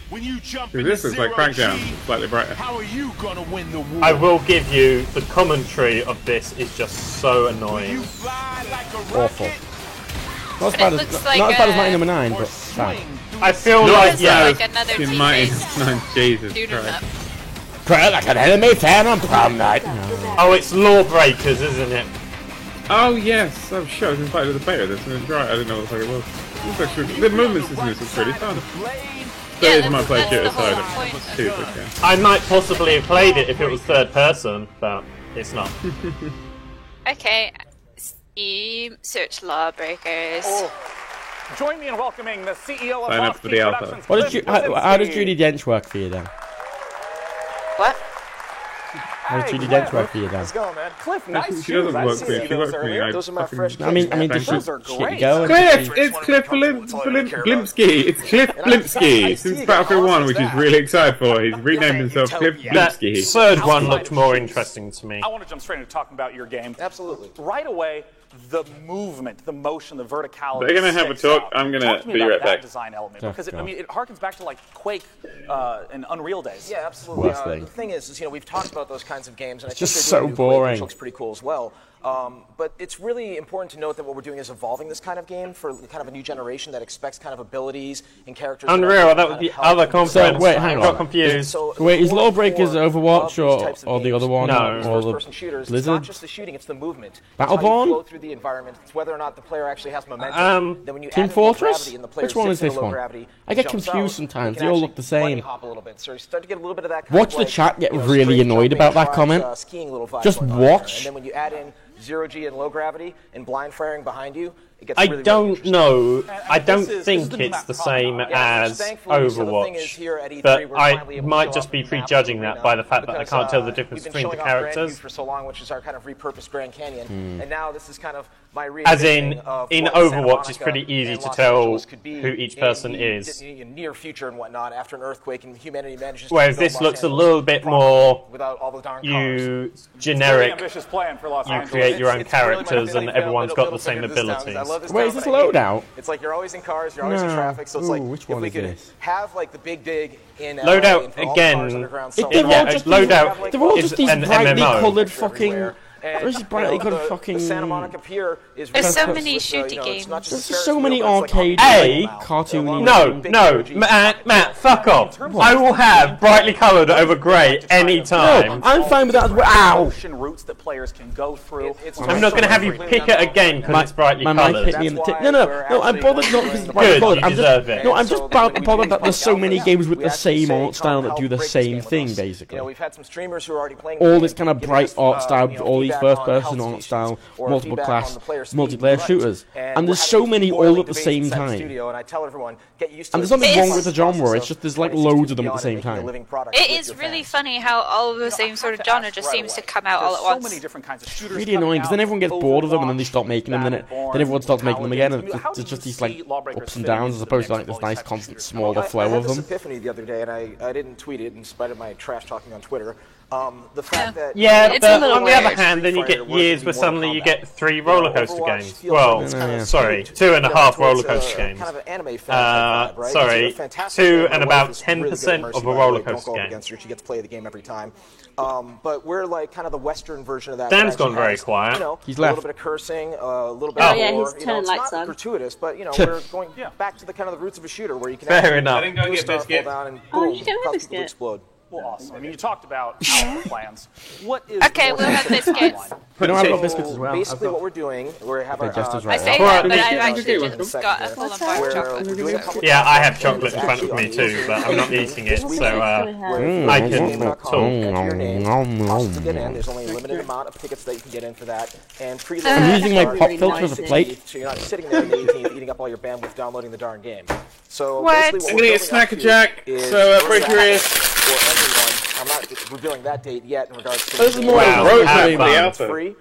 When you jump Dude, into this looks like Crackdown, slightly brighter. how are you gonna win the war? I will give you, the commentary of this is just so annoying. Awful. Not as bad as, not as bad as Mighty Number 9, but fine. I feel Not like, as yeah. bad like another as in Mighty T-Face. Number 9, Jesus Dude 'em Christ. up. Cry like an enemy fan on prom night. Oh, it's Lawbreakers, isn't it? Oh yes, I'm sure I was invited to the beta. This is right. I didn't know what the fuck it was. The movement system is pretty fun. That is my play shooter side. I might possibly have played it if it was third person, but it's not. Okay, Steam, search Lawbreakers. Join me in welcoming the CEO of Sign up for the alpha. How does Judi Dench work for you then? What? How does Judi Dench work for you then? Let's go, man. Cliff, nice. She doesn't work for me. She works for me. Those are my fresh. I mean, does she go? Cliff! It's Cliff Blimpski. It's Cliff Blimpski since Battlefield 1, which he's really excited for. He's renamed himself Cliff Blimpski. That third one looked more interesting to me. I want to jump straight into talking about your game. Absolutely. Right away, the movement, the motion, the verticality. They're going to have a talk. I'm going to be right that back. Design element, because it harkens back to like Quake and Unreal days. Yeah, absolutely. Worst thing. The thing is, we've talked about those kinds of games, and I think just they're so doing Quake, boring. which looks pretty cool as well. But it's really important to note that what we're doing is evolving this kind of game for kind of a new generation that expects kind of abilities and characters. Unreal, that was the other conference. Wait, hang on. I got confused. Wait, is Lawbreakers Overwatch or the other one? No. Or the Blizzard? It's not just the shooting, it's the movement. Battleborn? Flow through the environment. It's whether or not the player actually has momentum. Then when you Team add Fortress? and the player Which one is sits in this the low one? gravity, I get jumps confused out, sometimes. you They can all look the actually bunny same. hop a little bit. So you start to get a little bit of that kind Watch of the like, chat get straight really annoyed jumping, about that tries, comment. skiing little vibe Just going on there. watch. And then when you add in zero-G and low gravity and blind firing behind you, it gets I really, don't know. I don't this is think the it's the map same problem. as Thankfully, so the thing is Overwatch, here at E3, but we're I finally able to might show just off be the map prejudging that by the fact that I because, can't tell the difference we've been between the showing off Grand View characters. for so long, which is our kind of repurposed Grand Canyon, and now this is kind of my As in of in what Santa Overwatch, it's Monica pretty easy and to Los tell Angeles could be who each in person the is. near future and whatnot after an earthquake and humanity manages. Whereas to rebuild this Los looks a Angeles little bit more without all the darn you cars. generic. Ambitious plan for Los You Angeles. create your own It's really characters and everyone's got the same abilities. Wait, is this Loadout? It's like you're always in cars, you're always in No. traffic, so it's Ooh, like which if one we is could this? have like the big dig in LA Loadout and for all the cars again. underground They're somewhere. all just these, Loadout they're all is just these an brightly MMO. coloured fucking. And, There's brightly coloured fucking. the Santa Monica Pier is There's so with, many shooty it's games. not just There's a Ferris so wheel, many but it's arcade, A, cartoony. No, Matt, fuck off. I will have brightly coloured over grey any time. No, I'm fine with that as well. Ow! Ocean routes that players can go through. I'm not going to have you pick it again because it's brightly My mic coloured. hit me in the tip. No, I'm bothered not because it's brightly Good, coloured. you I'm deserve just it. no, I'm just bothered that there's so many games with the same art style that do the same thing, basically. We've had some streamers who are already playing All this kind of bright art style, all these first-person art style, multiple class, multiplayer shooters, and there's so many all at the same time. And I tell everyone, get used to And there's nothing wrong with the genre. It's just there's like loads of them at the same time. It is really funny how all of the same sort of genre just seems to come out all at once. It's really annoying because then everyone gets bored of them and then they stop making them, then everyone starts making them again, and it's just these like ups and downs as opposed to like this nice constant smaller flow of I had this them. epiphany the other day, and I didn't tweet it in spite of my trash talking on Twitter. The fact that Yeah, but on the other hand, then you get years where suddenly you get 3 roller coaster games. Well, sorry, 2.5 roller coaster games. Kind of an anime fan vibe, right? Sorry, It's fantastic 2 and and my about wife is really good 10% at of a Mercy, roller by the way. coaster Don't go up game. against her; she gets to play the game every time. But we're like kind of the Western version of that. Dan's that actually gone very has, quiet. You know, He's a left. little bit of cursing, a little bit Oh, of yeah, gore. he's You know, turning it's lights not on. gratuitous, but you know, we're going back to the kind of the roots of a shooter where you can Fair actually enough. I didn't go do a get star, biscuit. fall down, and Oh, boom, you can have cause a people to biscuit. explode. Well, awesome. I mean, you talked about our plans. What is Okay, your we'll have next biscuits. timeline? You know, I've got biscuits as well. Basically, I've what got- we're doing, we have our. just as I right. say Alright. that, but I've Okay, actually welcome. just got a full on bar of chocolate. We're doing a couple Yeah, I have things chocolate in front of me too, but I'm not eating it, so I can talk. Costs to get in. There's only a limited amount of tickets that you can get in for that, and I'm using my pop filter as a plate. So you're not sitting there in the 18th eating up all your bandwidth downloading the darn game. So What? basically, I'm what gonna we're get building up Snacker to Jack, is so break your early ears. access for everyone. I'm not revealing that date yet in regards to. This is more Wow, like road have trip. fun. the It's alpha. free.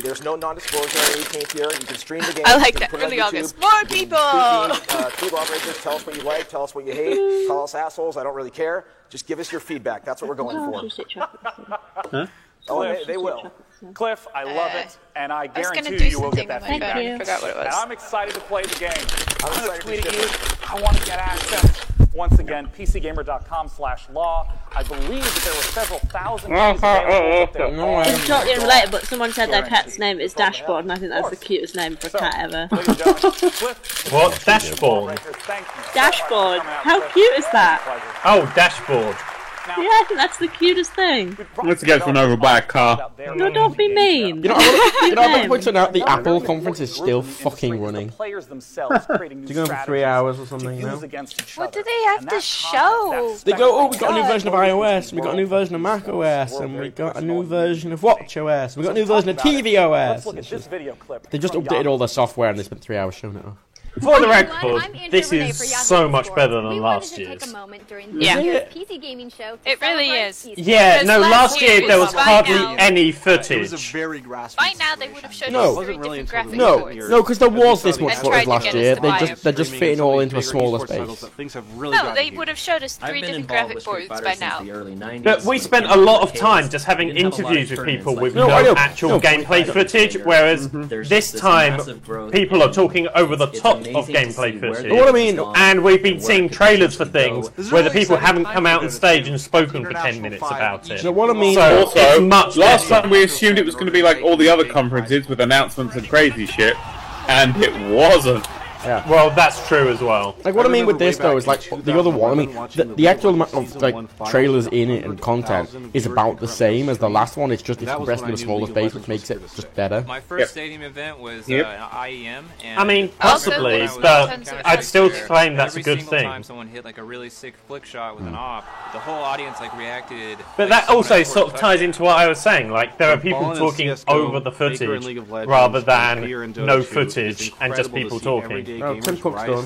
There's no non-disclosure on the 18th here. You can stream the game. I you like can that. put it on Early YouTube. August. More people! Tweet Lawbreakers. Tell us what you like. Tell us what you hate. Call us assholes. I don't really care. Just give us your feedback. That's what we're going for. Oh, they will. Cliff, I love it, and I I was gonna guarantee do you will something get that with my feedback. phone. I forgot what it And was. I'm excited to play the game. I'm going to excited tweet to at ship you. I want to get access. Once again, PCGamer.com/law. I believe that there were several thousand games available, but there are It's totally unrelated, but someone said their cat's name is Dashboard, and I think that's the cutest name for a cat ever. Ladies and gentlemen, Cliff, What? Dashboard? Thank you. Dashboard? How cute is that? Oh, dashboard. Yeah, I think that's the cutest thing. Let's get run over by a car. No, don't be mean. You know, I want to point out the Apple conference is still fucking running. Do you go for 3 hours or something now? What do they have to show? They go, oh, we got a new version of iOS, and we got a new version of macOS, and we got a new version of WatchOS, and we got a new version of tvOS. They just updated all their software and they spent 3 hours showing it off. For the record, this is so much better than last year's. Yeah. It really is. Yeah, no, last year there was hardly any footage. By now they would have shown No, us 3 different graphics no, boards. no, because there was this much And footage tried to last get year. us to buy They're just fitting all into a smaller space. No, they would have showed us 3 different graphic boards by now. But we spent a lot of time just having interviews with people with No, I no know. actual No. gameplay footage, whereas this time people are talking over the top of gameplay footage. What I mean, and we've been seeing trailers for things where the people haven't come out on stage and spoken for 10 minutes about it. So what I mean, So Also, it's much last better. time we assumed it was going to be like all the other conferences with announcements and crazy shit, and it wasn't. Yeah. Well, that's true as well. Like what I mean with this though is like the other one. I mean, the actual amount of like trailers in it and content is about the same as the last one. It's just it's compressed in a smaller space, which makes it just better. My first stadium event was IEM. And I mean, possibly, but I'd still claim that's a good Every thing. single time someone hit like a really sick flick shot with an op, the whole audience like reacted. But that also sort of ties into what I was saying. Like, there are people talking over the footage rather than no footage and just people talking. Oh, Tim Cook's done.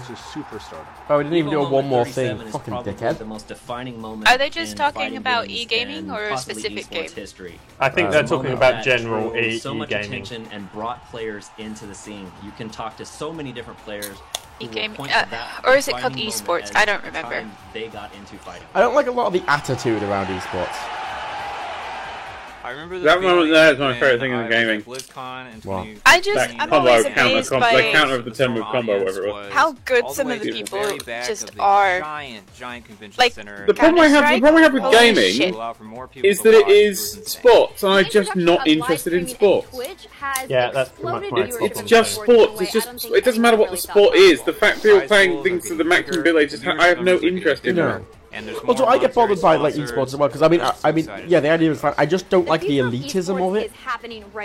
Oh, we didn't even do a one more thing. Fucking dickhead. The most defining moment. Are they just in talking fighting about games e-gaming and or a possibly specific esports game? history. I think they're talking moment about that general drew so much e-gaming. attention and brought players into the scene. You can talk to so many different players. who will E-gaming, point to that or is it called defining moment esports? as I don't the remember. time They got into fighting. I don't like a lot of the attitude around esports. I remember That moment there is my favourite thing in gaming. Wow. I'm always amazed by the counter of the 10-move combo, whatever it was. how good some of the people just are. Giant convention Like, center. The problem I have with Holy gaming shit. is that it is sports, and I'm just not interested in sports. Yeah, that's pretty much my problem. It's just sports. It's just it doesn't matter what the sport is. The fact people playing things to the maximum ability, I have no interest in No. that. Also, I get bothered by like esports as well because I mean, yeah, the idea is fine. I just don't like the elitism of it.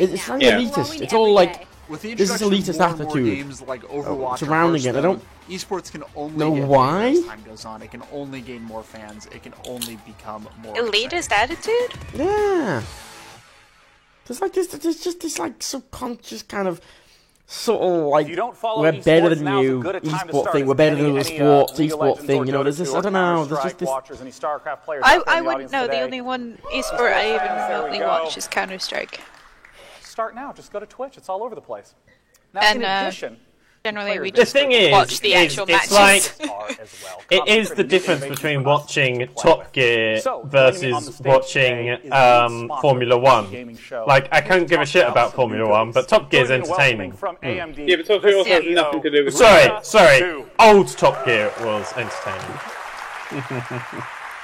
It's very elitist. It's all like this is elitist attitude surrounding it. I don't. Esports can only know get why. better as time goes on. It can only gain more fans. It can only become more Elitist attitude? Yeah. There's like this. There's just this like subconscious kind of. Sort of like we're better than you, esport thing. We're better than the sports, esport thing. You know, there's this. I don't know. There's just this. I wouldn't know. The only one esport I even remotely watch is Counter Strike. Start now. Just go to Twitch. It's all over the place. Now, And in addition, generally we The just thing is, watch the actual it's matches. like it is the difference between watching Top Gear versus watching Formula One. Like, I can't give a shit about Formula One, but Top Gear's entertaining. Yeah, but Top Gear also has nothing to do with. Sorry, old Top Gear was entertaining.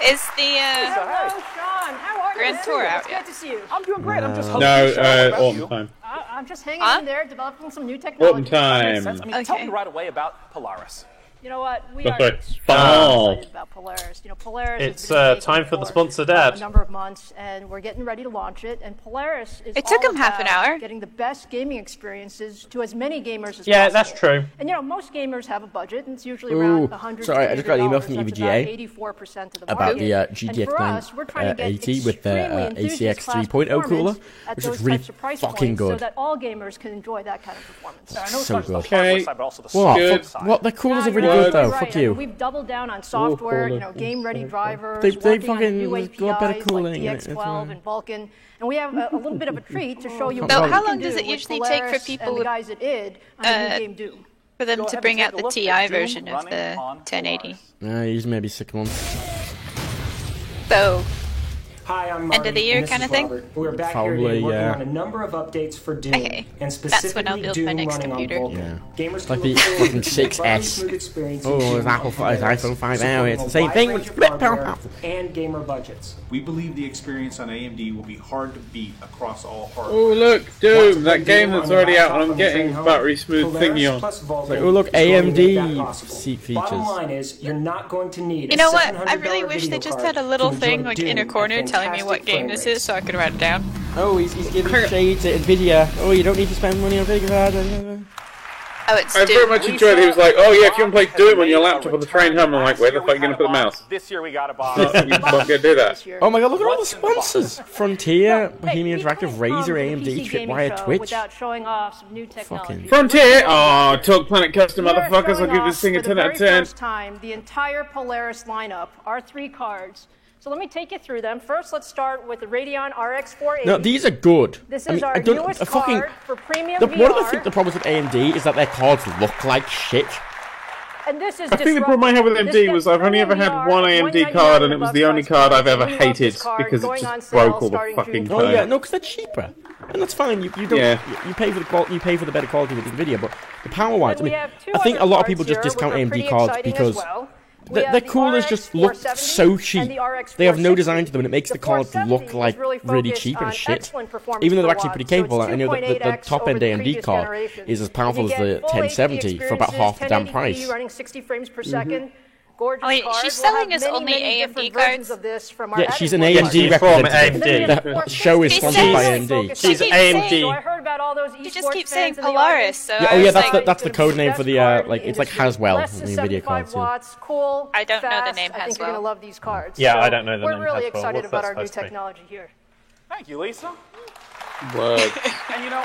Is the Hello, Sean. How are Grand you? Tour out It's yet? good to see you. I'm doing great. I'm just autumn time. I'm just hanging in there, developing some new technology. Autumn time. I mean, tell me right away about Polaris. You know what? We That's are right. extremely Fall. excited about Polaris. You know, Polaris. It's has been in the time making for the sponsored a ad. number of months, and we're getting ready to launch it. And Polaris is It took all him half an about hour. getting the best gaming experiences to as many gamers as Yeah, possible. that's true. And you know, most gamers have a budget, and it's usually Ooh, around $100. sorry, I just got an email from That's EVGA about 84% of the about market. the And GTX for us, we're trying to get 980 with the extremely ACX enthusiast class 3.0 cooler, performance at which those is really types of price fucking points so good. that all gamers can enjoy that kind of performance. Now, I know it's So not just good. the hardware side, but also the What? software Fuck, what? The coolers are really You're good though. right. Fuck I mean, you. we've doubled down on software, you know, game-ready drivers, They working on fucking new got better APIs cooling. like It's, DX12 and Vulkan, and we have a little bit of a treat to show you So what we how can long do does it with usually take for Polaris people and the guys at id on the new game Doom? For them Go to ahead bring and out take a the look TI at Doom version of the running on 1080. Usually maybe 6 months. So, Hi, I'm End of the year kind of thing? We're back Probably, here working yeah. on a number of updates for Doom, Okay, and that's when I'll specifically build Doom my next running computer. on Vulkan. Yeah. Gamers Like can the look forward fucking to a buzz-smooth 6S. experience Oh, in it's Doom Apple with iPhone 5 now. It's the same supporting thing, a but it's a wide bit range of hardware powerful. and gamer budgets. We believe the experience on AMD will be hard to beat across all hardware. Oh look, Doom, that game that's already out and I'm getting buttery smooth thingy on. It's like, oh look, AMD seat features. Bottom line is, you're not going to need You know what? I really wish they just had a little thing like in a corner telling me what game this is so I could write it down. Oh, he's giving shade to Nvidia. Oh, you don't need to spend money on video cards. Oh, it's I very much enjoyed it. He was like, oh yeah, if you want to play Doom on your laptop on the train home, I'm like, where the fuck are you going to put the mouse? This year we got a boss. You fucking going to do that. Oh my god, look at all the sponsors! Frontier, Bohemian Interactive, Razer, AMD, Tripwire, Twitch. Without showing off some new technology. Frontier! Oh, Talk Planet Custom motherfuckers, I'll give this thing a 10 out of 10. First time, the entire Polaris lineup, our 3 cards. So let me take you through them. First, let's start with the Radeon RX 480. No, these are good. This I is mean, our I don't, newest a fucking, card for premium One of VR. the problems with AMD is that their cards look like shit. And this is I think the problem I had with AMD was I've only ever had one AMD card and it was the only card I've ever hated because it just broke all the fucking time. Oh yeah, no, because they're cheaper, and that's fine. You don't you pay for the quality, you pay for the better quality with Nvidia, but the power wise, I mean, I think a lot of people just discount AMD cards because their coolers just look so cheap. They have no design to them, and it makes the cards look like really cheap and shit. Even though they're actually pretty capable. I know that the top end AMD card is as powerful as the 1070 for about half the damn price. Running 60 frames per second. Gorgeous Wait, card. she's We'll selling have us many, only many AMD different cards? versions of this from our Yeah, she's an admin AMD board. representative. The show is sponsored by AMD. She's AMD. So I heard about all those You just keep esports saying fans in the Polaris, so Yeah, I oh yeah, was that's the code name for the like it's like Haswell, Less than the Nvidia 75 cards. Yeah. watts, cool, I don't know the fast. name I think you're Haswell. going to love these cards. Yeah, So I don't know the name We're really Haswell. excited What's about that our new supposed to be? technology here. Thank you, Lisa. Word. And you know,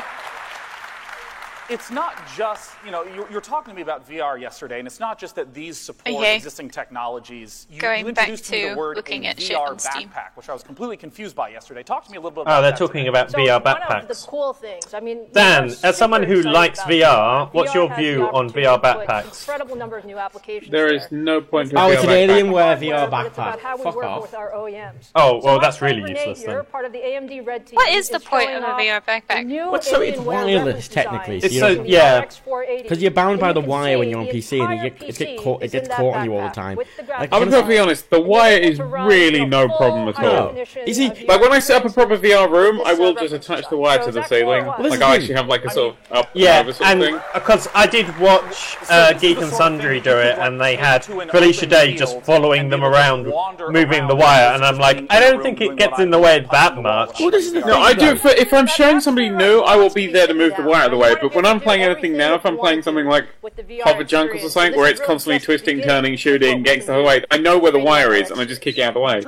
it's not just, you know, you're talking to me about VR yesterday, and it's not just that these support Okay. existing technologies. You Going back introduced me to to the word looking a at shit VR on Steam. backpack, which I was completely confused by yesterday. Talk to me a little bit about Oh, they're that. talking about So VR one of the backpacks. cool things, I mean, Dan, we're as someone super who excited likes about VR, what's your has the view on opportunity VR to put backpacks? Incredible number of new applications. There is no point to Oh, it's an VR backpack. Alienware VR But it's about backpack. how we Fuck work off. with our OEMs. Oh, well, So that's my really friend Renee useless here, then. part of the AMD Red Team, What is the point showing of a off VR backpack? new What's so it's Alienware wireless reference technically, design. so you It's don't, so, yeah. because you're bound by And the you can wire when see you're on the PC, and entire it gets PC caught is in that on you all the backpack time. with the graphics. I'll be perfectly honest, the wire is really no problem at all. Is he? Like when I set up a proper VR room, I will just attach the wire to the ceiling. this Like is I'll the actually have like a sort of up Yeah, over sort of and thing. because I did watch Geek and Sundry do it, and they had Felicia Day just following them around, moving the wire, and I'm like, I don't think it gets in the way that much. No, I do. If I'm showing somebody new, I will be there to move the wire out of the way. But when I'm playing anything now, if I'm playing something like Hover Junkers or something, where it's constantly twisting, turning, shooting, getting stuff away, I know where the wire is, and I just kick it out of the way.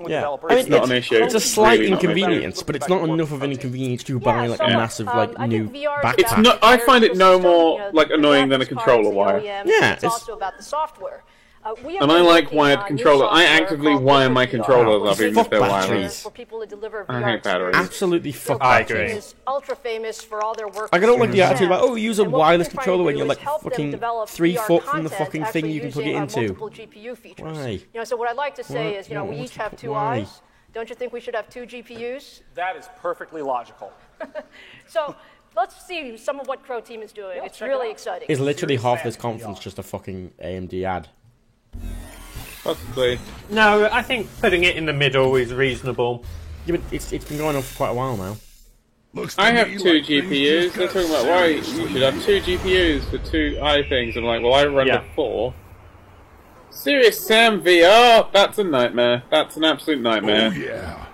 Yeah, It's not an issue. It's a slight Really not an issue. inconvenience, but it's not enough of an inconvenience to buy like a massive like new backpack. It's not. I find it no more like annoying than a controller wire. Yeah, It's also about the software. And I like wired controller. I actively wire my controllers up even if they're wireless. batteries. For people to deliver I VR hate batteries. Absolutely fuck I batteries. agree. is ultra famous for all their work. I don't like the attitude about, oh, And use a what we're wireless trying to controller when do you're is like help them fucking develop 3 VR foot from the content fucking thing actually you can plug it using, into. multiple GPU features. Why? You know, so what I'd like to say What? is, you know, No, we what's each have the- two why? eyes. Don't you think we should have 2 GPUs? That is perfectly logical. So let's see some of what Crow Team is doing. It's really exciting. Is literally half this conference just a fucking AMD ad? Possibly. No, I think putting it in the middle is reasonable. Yeah, but it's been going on for quite a while now. I have 2 GPUs. They're talking about why you should have 2 GPUs for 2 things. I'm like, well, I run with 4. Serious Sam VR? That's a nightmare. That's an absolute nightmare. Yeah.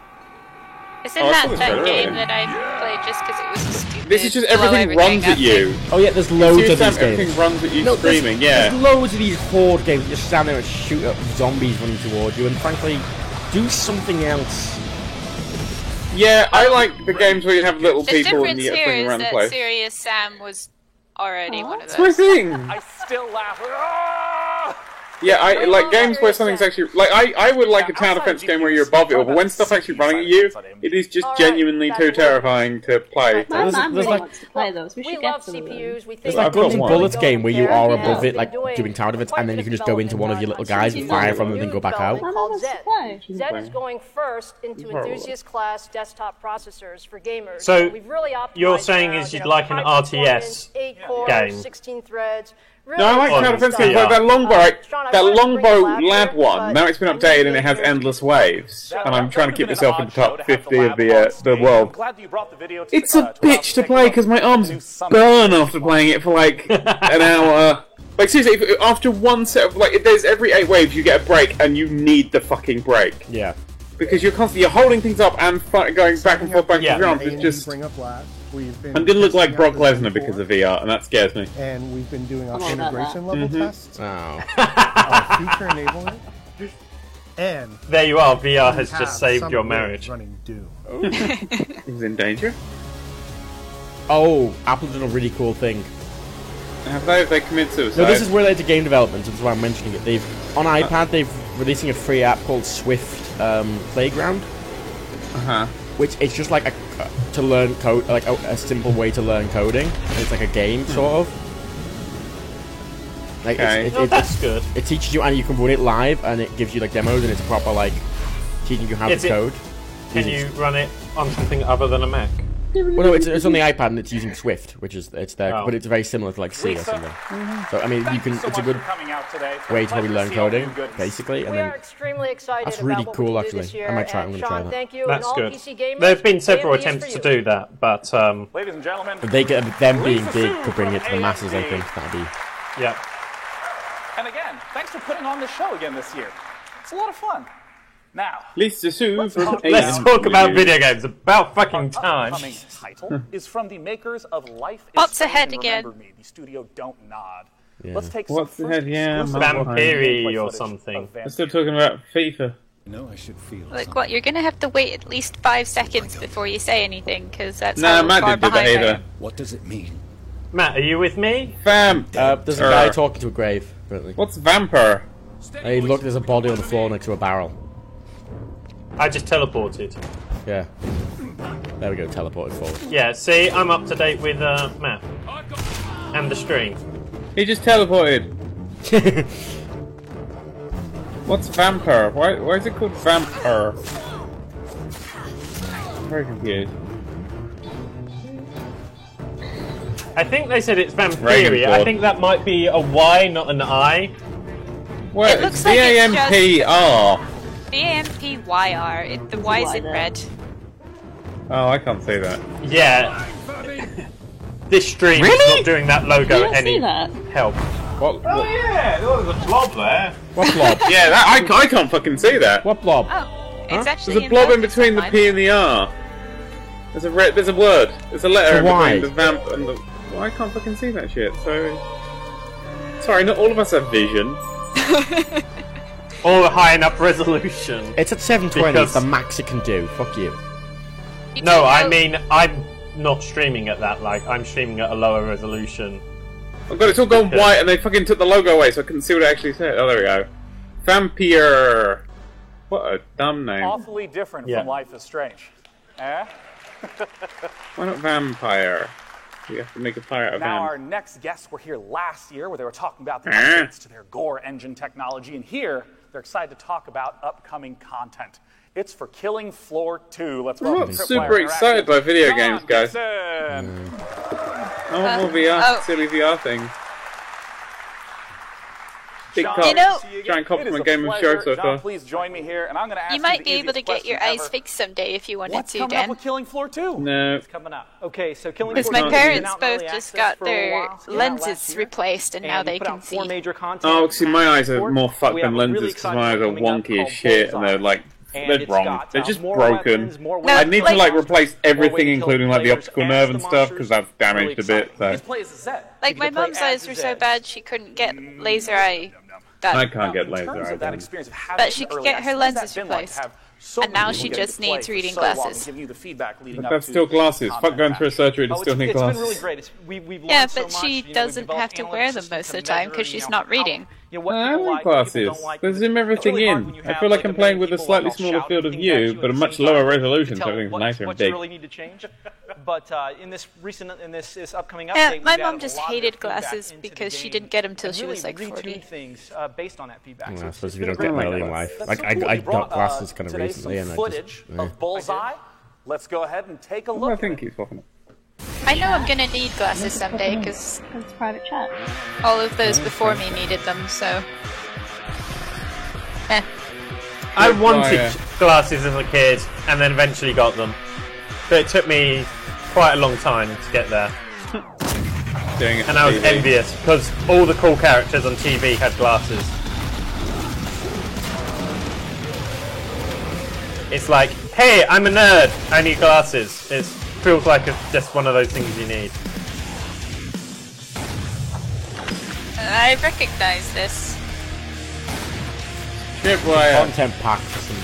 Isn't Oh, I that thought it was that better game earlier. that I played just because it was a stupid? This is just blow everything runs at up you. thing? Oh yeah, there's loads Serious of Sam, these games. everything runs at you No, screaming, yeah. There's loads of these horde games that just stand there and shoot up zombies running towards you, and frankly, do something else. Yeah, I like the games where you have little The people and difference you get here flinging is around the that place. Serious Sam was already one of That's my those. thing. I still laugh. Ah! Yeah, I like games where something's actually like I would like a tower defense game where you're above it, but when stuff's actually running at you, it is just genuinely too terrifying to play. My mom really wants to play those. We should get some of them. It's like Guns and Bullets game where you are above it, like doing tower defense, and then you can just go into one of your little guys and fire from them and then go back out. Zed is going first into enthusiast class desktop processors for gamers. So we've really optimized you're saying is you'd like an RTS game? 16 threads. No, I like tower defense games like that Longbow Lab one. Now it's been updated and it has endless waves, and I'm trying to keep myself in the top 50 of the world. It's a bitch to play because my arms burn after playing it for like an hour. Like seriously, after one set of if there's every 8 waves, you get a break, and you need the fucking break. Yeah. Because you're constantly holding things up and going back and forth, your arms. It's just. I'm gonna look like Brock Lesnar because of VR, and that scares me. And we've been doing our integration level tests, our feature enablement, and there you are. VR has just saved your marriage. Running Doom. He's in danger. Oh, Apple's done a really cool thing. Have they committed suicide? No, this is related to game development, that's why I'm mentioning it. They've on iPad they've releasing a free app called Swift Playground. Which it's just like to learn code, like a simple way to learn coding. It's like a game, sort of. Like that's good. It teaches you, and you can run it live, and it gives you like demos, and it's proper like teaching you how to code. Can you run it on something other than a Mac? Well, no, it's on the iPad, and it's using Swift, which is but it's very similar to like C or something. So I mean, you can. It's a good way to probably learn coding, basically, and then that's really cool. Actually, I might try. I'm going to try that. Thank you. That's good. There have been several attempts to do that, but ladies and gentlemen, if they get them being big to bring it to the masses, I think that'd be. Yeah. And again, thanks for putting on the show again this year. It's a lot of fun. Now, let's talk about video games. About fucking time. Upcoming title is from the makers of Life is What's Strange ahead and again? Remember Me, the studio Don't Nod. Yeah. Let's take What's some ahead? Yeah, Vampiri or something. We're still talking about FIFA. No, I should feel. Like what? You're gonna have to wait at least 5 seconds before you say anything, because that's No, how Matt far didn't do that behind I either. am. What does it mean? Matt, are you with me? There's a guy talking to a grave. Apparently. What's Vampire? Hey, look, there's a body on the floor next to a barrel. I just teleported. Yeah. There we go, teleported forward. Yeah, see, I'm up to date with Matt. And the stream. He just teleported. What's Vampire? Why is it called Vampire? I'm very confused. I think they said it's Vampiri. I think that might be a Y, not an I. Well, It looks like it's just V-A-M-P-R. VAMPYR. The Y's in red. Oh, I can't see that. Yeah. This stream is not doing that logo any help. What? Oh yeah, there's a blob there. What blob? Yeah, I can't fucking see that. What blob? Oh, it's actually There's a blob in focus between the on P and the R. There's a word. There's a letter in between the vamp and the. Well, I can't fucking see that shit. Sorry, not all of us have vision. Or high enough resolution. It's at 720. It's the max it can do. Fuck you. No, I mean I'm not streaming at that. Like I'm streaming at a lower resolution. Oh god, it's all gone white, and they fucking took the logo away, so I couldn't see what it actually said. Oh, there we go. Vampire. What a dumb name. Awfully different from Life is Strange. Eh? Why not Vampire? You have to make a fire out of Now, vamp. our next guests were here last year where they were talking about the updates to their Gore engine technology, and here they're excited to talk about upcoming content. It's for Killing Floor 2. Let's I'm welcome not Tripwire super excited by video games, guys. Gibson. I want more VR, silly VR things. Big John, cock. You know- Giant compliment game of pleasure. show so John, far. please join me here, and I'm going to ask You might the be able to easiest get your question eyes ever. fixed someday if you wanted What's to, coming up Dan. with Killing Floor 2? No. It's coming up. Okay, so Killing Because Floor my 2 has been parents out in early both just access got for a their while. Yeah, lenses last year. replaced, and now we they put can out 4 see. major content. Oh, see, my eyes are more fucked We have than a really lenses because exciting my eyes are one coming up wonky as called shit, and they're Bullseye. like, And they're it's wrong. got, They're just more broken. weapons, more I weapons, need to like- like replace everything, kill including like the players optical and nerve the and stuff, because monsters. I've damaged a bit. So He's played as Zed. Like, my mum's eyes were so bad she couldn't get laser eye done. I can't get In laser terms eye of that done. experience of having But she an could early get access, her what has that lenses been like to replaced. have And now she just needs reading glasses. But that's still glasses. Fuck going through a surgery to still need glasses. It's been really great. Yeah, but she doesn't have to wear them most of the time because she's not reading. I like glasses. They zoom everything in. I feel like I'm playing with a slightly smaller field of view, but a much lower resolution, so everything's nicer and big. What you really need to change. But in this upcoming update, my mom just hated glasses because she didn't get them till she was like 40. Things based on that feedback. I suppose if you don't get them early in life. Like, I got glasses kind of recently, and I footage of Bullseye. Let's go ahead and take a look. I think he's popping up. I know I'm gonna need glasses someday because it's private chat. All of those before me needed them, so. I wanted glasses as a kid, and then eventually got them. But it took me quite a long time to get there. And I was envious, because all the cool characters on TV had glasses. It's like, hey, I'm a nerd, I need glasses. It feels like it's just one of those things you need. I recognize this. Tripwire. Content pack for some.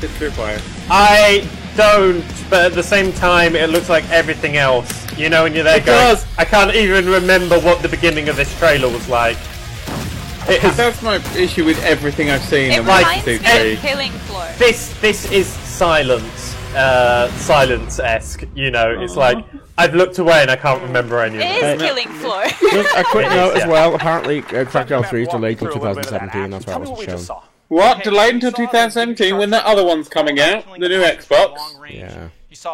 Tripwire. I don't, but at the same time, it looks like everything else. You know, when you're there going, I can't even remember what the beginning of this trailer was like. That's my issue with everything I've seen. It reminds me of Killing Floor. This is silence-esque, you know, it's like, I've looked away and I can't remember any of it. It is Killing Floor. Just a quick note as well, apparently Crackdown 3 is delayed until 2017, that's why it wasn't shown. What? Delayed until 2017 when that other one's coming out? The new Xbox? Yeah. So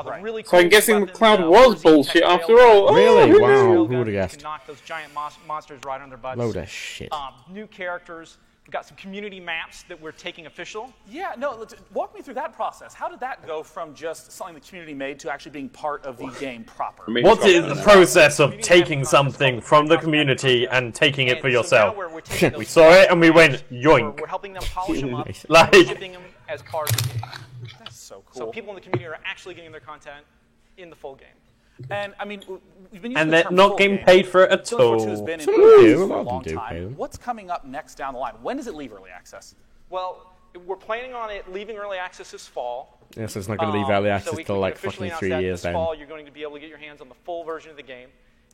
I'm guessing the cloud was bullshit after all. Really? Oh, wow, who would have guessed? Knock those giant monsters right on their butts. Load of shit. New characters. We've got some community maps that we're taking official. Yeah, no, walk me through that process. How did that go from just something the community made to actually being part of the game proper? What is the process of taking something from the community and taking it for yourself? We saw it and we went, yoink. We're helping them polish them up, like, shipping them as part of the game. That's so cool. So people in the community are actually getting their content in the full game. And I mean, we've been using and the they're term not full getting game. paid for it at Killing Floor 2 has all. been in Some early do, access a for lot a of them long do pay time. them. What's coming up next down the line? When does it leave early access? Well, we're planning on it leaving early access this fall. Yeah, so it's not going to leave early access so we till can like officially fucking announce 3 that years this then. fall, you're going to be able to get your hands on the full version of the game.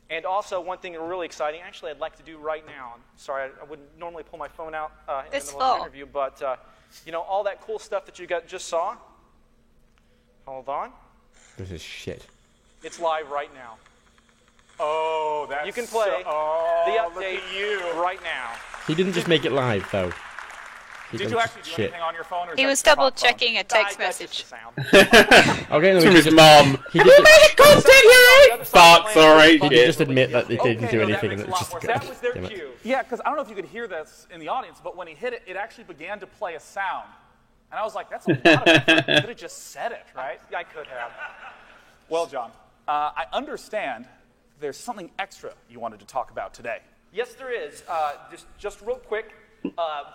And also, one thing really exciting, actually, I'd like to do right now. I'm sorry, I wouldn't normally pull my phone out in the middle of an interview, but you know, all that cool stuff that you just saw. Hold on. This is shit. It's live right now. Oh, that's you can play the update right now. He didn't just make it live though. Did you actually do anything on your phone? Or He was double checking a text message. Okay, no, from his mom. He did Fuck, sorry. He did just admit that they didn't do anything and it's just good. That was their Damn it. cue. Yeah, because I don't know if you could hear this in the audience, but when he hit it, it actually began to play a sound. And I was like, that's a lot of effort. You could have just said it, right? Yeah, I could have. Well, John, I understand there's something extra you wanted to talk about today. Yes, there is. Just real quick,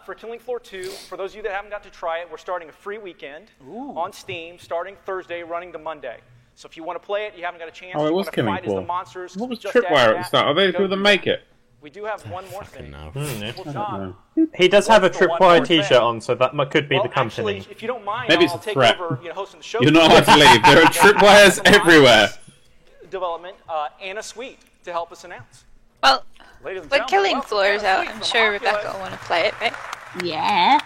for Killing Floor 2, for those of you that haven't got to try it, we're starting a free weekend on Steam, starting Thursday, running to Monday. So if you want to play it, you haven't got a chance. Oh, it you was want to Killing fight as the Floor. monsters. What was just Tripwire add at the start? Are they go going to do make that. it? We do have one more thing. Well, John, He does have a what's the one Tripwire more thing? t-shirt on, so that could be Well, the company. actually, if you don't mind, Maybe it's I'll a take threat. over, hosting the show. You're not allowed to leave. There are tripwires everywhere. Development, Anna Sweet, to help us announce. Well, Ladies and when gentlemen, Killing welcome Floor is Anna out, Sweet I'm from sure Oculus. Rebecca will want to play it, right? Yeah.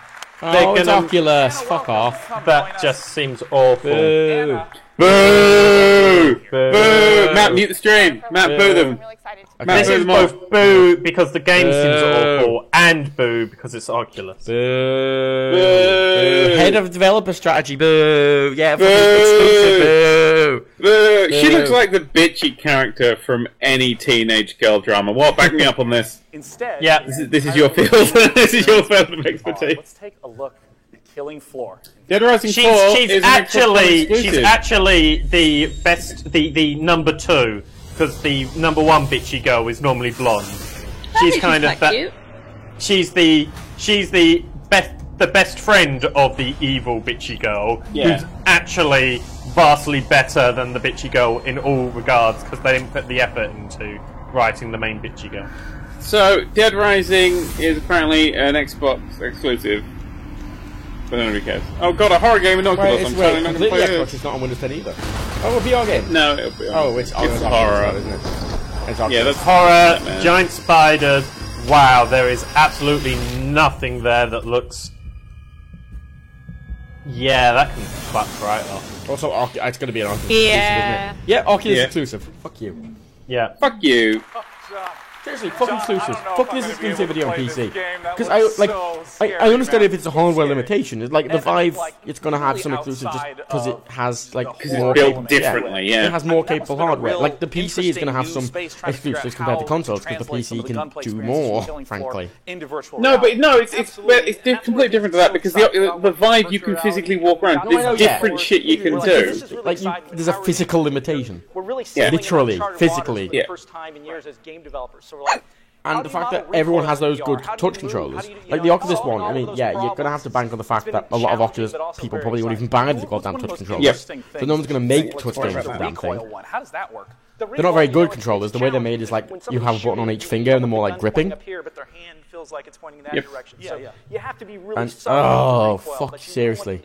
Oh, it's gonna- Oculus. Fuck off. That just seems awful. Boo. Boo! Boo! Matt, mute the stream. Matt, boo them. Matt, This boo is them all. both boo because the game seems Boo. awful, and boo because it's Oculus. Boo. Boo. Head of developer strategy. Boo. Yeah, fucking Boo. exclusive. Boo. Boo. She Boo. looks like the bitchy character from any teenage girl drama. What? Back me up on this. Instead, Yeah. This is your field. This is your field of expertise. let's take a look at Killing Floor. Dead Rising 4 She's is an actually exclusive. the best, the number 2, because the number 1 bitchy girl is normally blonde. She's kind of that. Cute. She's the best friend of the evil bitchy girl, Yeah. who's actually vastly better than the bitchy girl in all regards because they didn't put the effort into writing the main bitchy girl. So, Dead Rising is apparently an Xbox exclusive. But nobody cares. Oh god, a horror game in Oculus. I'm totally not going to play this. It's not on Windows 10 either. Oh, a VR game? No, it'll be on. Oh, it's horror, isn't it? It's yeah, that's horror, giant spider. Wow, there is absolutely nothing there that looks... Yeah, that can fuck right off. Also, it's going to be an Oculus exclusive, isn't it? Yeah, Oculus exclusive. Fuck you. Yeah. Fuck you. Seriously, fuck exclusives. Fuck this exclusivity on PC. Because I understand if it's a hardware limitation. It's like the Vive, it's going to have some exclusives just because it has like more built differently. Yeah, it has more capable hardware. Like the PC is going to have some exclusives compared to consoles because the PC can do more. Frankly. No, but no, it's completely different to that because the Vive you can physically walk around. There's different shit you can do. Like there's a physical limitation. Literally, physically. Yeah. First time in years as game developers. So and the fact that everyone has those good touch controllers, like the Oculus one, I mean, yeah, you're going to have to bank on the fact that a lot of Oculus people probably won't even buy the goddamn touch controllers. So no one's going to make touch games with the damn thing. How does that work? They're not very good controllers. The way they're made is like you have a button on each finger and they're more like gripping. But their hand feels like it's pointing in that direction. So you have to be really and oh, fuck, seriously.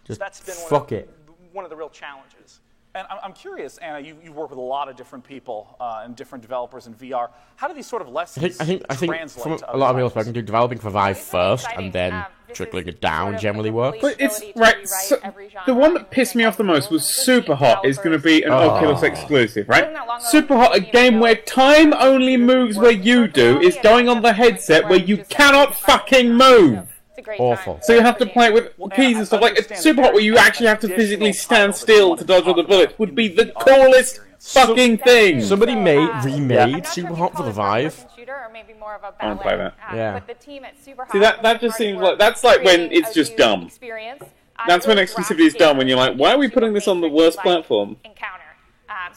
Just fuck it. One of the real challenges. And I'm curious, Anna, you work with a lot of different people and different developers in VR. How do these sort of lessons I think from a lot of people spoken to, developing for Vive first and then trickling it down generally works. But it's right. So the one that pissed me off the most was Superhot is going to be an Oculus exclusive, right? Superhot, a game where time only moves where you do, is going on the headset where you cannot fucking move. Awful. So you have to play it with keys and stuff. Like Superhot, where you actually have to physically stand still to dodge all the bullets, would be the coolest fucking thing. Somebody remade Superhot for the Vive. I want to play that. Yeah. See, that just seems like that's like when it's just dumb. That's when exclusivity is dumb. When you're like, why are we putting this on the worst platform?